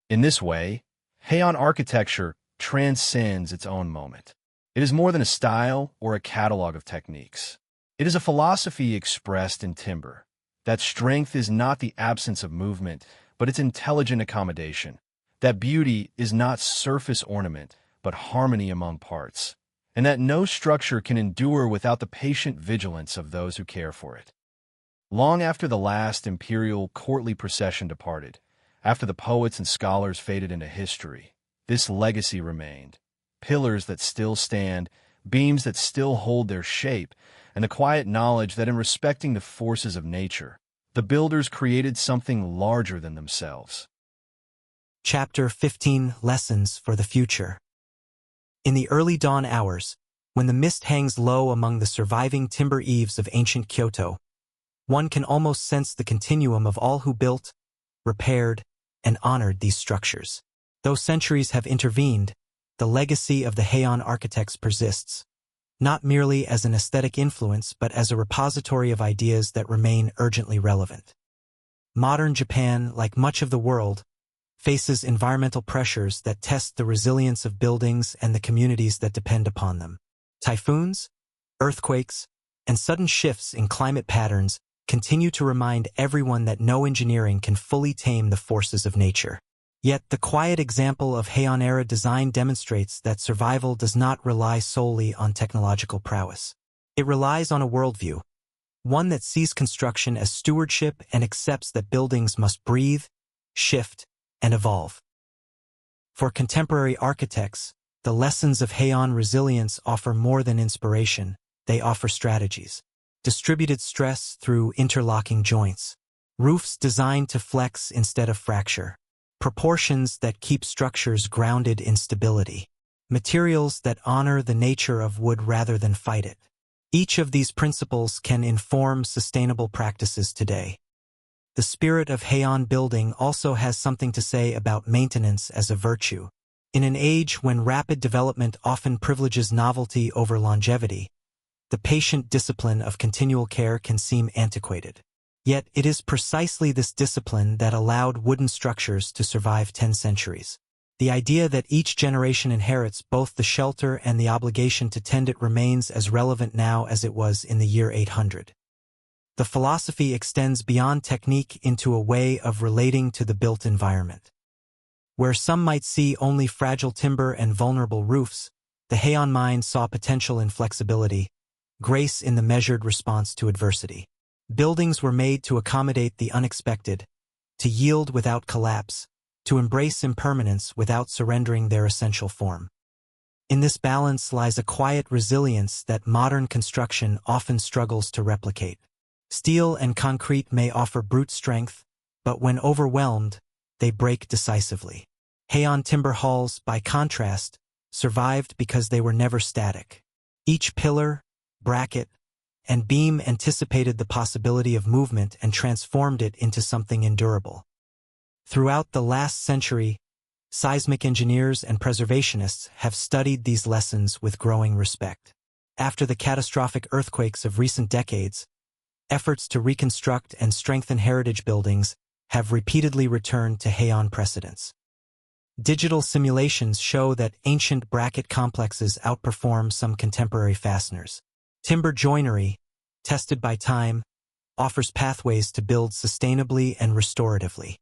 In this way, Heian architecture transcends its own moment. It is more than a style or a catalog of techniques. It is a philosophy expressed in timber, that strength is not the absence of movement, but its intelligent accommodation, that beauty is not surface ornament, but harmony among parts, and that no structure can endure without the patient vigilance of those who care for it. Long after the last imperial courtly procession departed, after the poets and scholars faded into history, this legacy remained. Pillars that still stand, beams that still hold their shape, and the quiet knowledge that in respecting the forces of nature, the builders created something larger than themselves. Chapter 15 Lessons for the Future. In the early dawn hours, when the mist hangs low among the surviving timber eaves of ancient Kyoto, one can almost sense the continuum of all who built, repaired, and honored these structures. Though centuries have intervened, the legacy of the Heian architects persists, not merely as an aesthetic influence but as a repository of ideas that remain urgently relevant. Modern Japan, like much of the world, faces environmental pressures that test the resilience of buildings and the communities that depend upon them. Typhoons, earthquakes, and sudden shifts in climate patterns continue to remind everyone that no engineering can fully tame the forces of nature. Yet the quiet example of Heian-era design demonstrates that survival does not rely solely on technological prowess. It relies on a worldview, one that sees construction as stewardship and accepts that buildings must breathe, shift, and evolve. For contemporary architects, the lessons of Heian resilience offer more than inspiration, they offer strategies. Distributed stress through interlocking joints, roofs designed to flex instead of fracture, proportions that keep structures grounded in stability, materials that honor the nature of wood rather than fight it. Each of these principles can inform sustainable practices today. The spirit of Heian building also has something to say about maintenance as a virtue. In an age when rapid development often privileges novelty over longevity, the patient discipline of continual care can seem antiquated. Yet it is precisely this discipline that allowed wooden structures to survive 10 centuries. The idea that each generation inherits both the shelter and the obligation to tend it remains as relevant now as it was in the year 800. The philosophy extends beyond technique into a way of relating to the built environment. Where some might see only fragile timber and vulnerable roofs, the Heian mind saw potential in flexibility, grace in the measured response to adversity. Buildings were made to accommodate the unexpected, to yield without collapse, to embrace impermanence without surrendering their essential form. In this balance lies a quiet resilience that modern construction often struggles to replicate. Steel and concrete may offer brute strength, but when overwhelmed, they break decisively. Heian timber halls, by contrast, survived because they were never static. Each pillar, bracket, and beam anticipated the possibility of movement and transformed it into something endurable. Throughout the last century, seismic engineers and preservationists have studied these lessons with growing respect. After the catastrophic earthquakes of recent decades, efforts to reconstruct and strengthen heritage buildings have repeatedly returned to Heian precedents. Digital simulations show that ancient bracket complexes outperform some contemporary fasteners. Timber joinery, tested by time, offers pathways to build sustainably and restoratively.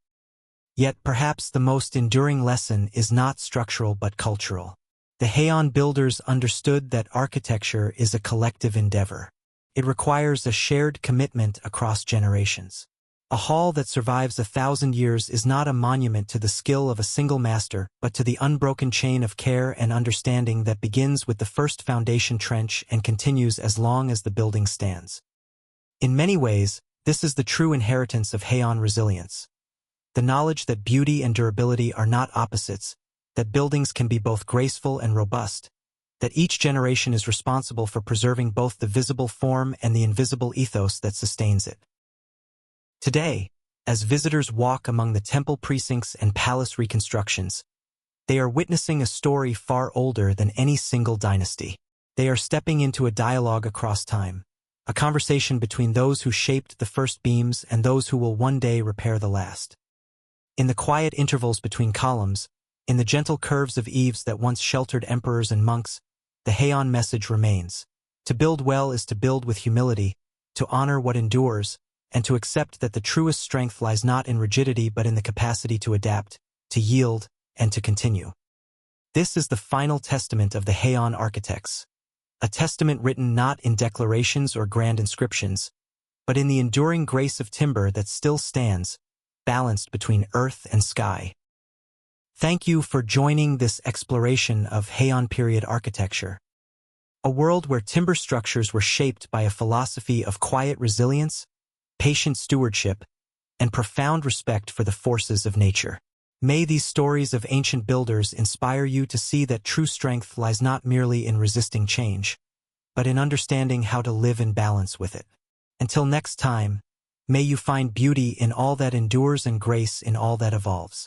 Yet perhaps the most enduring lesson is not structural but cultural. The Heian builders understood that architecture is a collective endeavor. It requires a shared commitment across generations. A hall that survives 1,000 years is not a monument to the skill of a single master, but to the unbroken chain of care and understanding that begins with the first foundation trench and continues as long as the building stands. In many ways, this is the true inheritance of Heian resilience. The knowledge that beauty and durability are not opposites, that buildings can be both graceful and robust, that each generation is responsible for preserving both the visible form and the invisible ethos that sustains it. Today, as visitors walk among the temple precincts and palace reconstructions, they are witnessing a story far older than any single dynasty. They are stepping into a dialogue across time, a conversation between those who shaped the first beams and those who will one day repair the last. In the quiet intervals between columns, in the gentle curves of eaves that once sheltered emperors and monks, the Heian message remains. To build well is to build with humility, to honor what endures, and to accept that the truest strength lies not in rigidity but in the capacity to adapt, to yield, and to continue. This is the final testament of the Heian architects, a testament written not in declarations or grand inscriptions, but in the enduring grace of timber that still stands, balanced between earth and sky. Thank you for joining this exploration of Heian period architecture, a world where timber structures were shaped by a philosophy of quiet resilience, patient stewardship, and profound respect for the forces of nature. May these stories of ancient builders inspire you to see that true strength lies not merely in resisting change, but in understanding how to live in balance with it. Until next time, may you find beauty in all that endures and grace in all that evolves.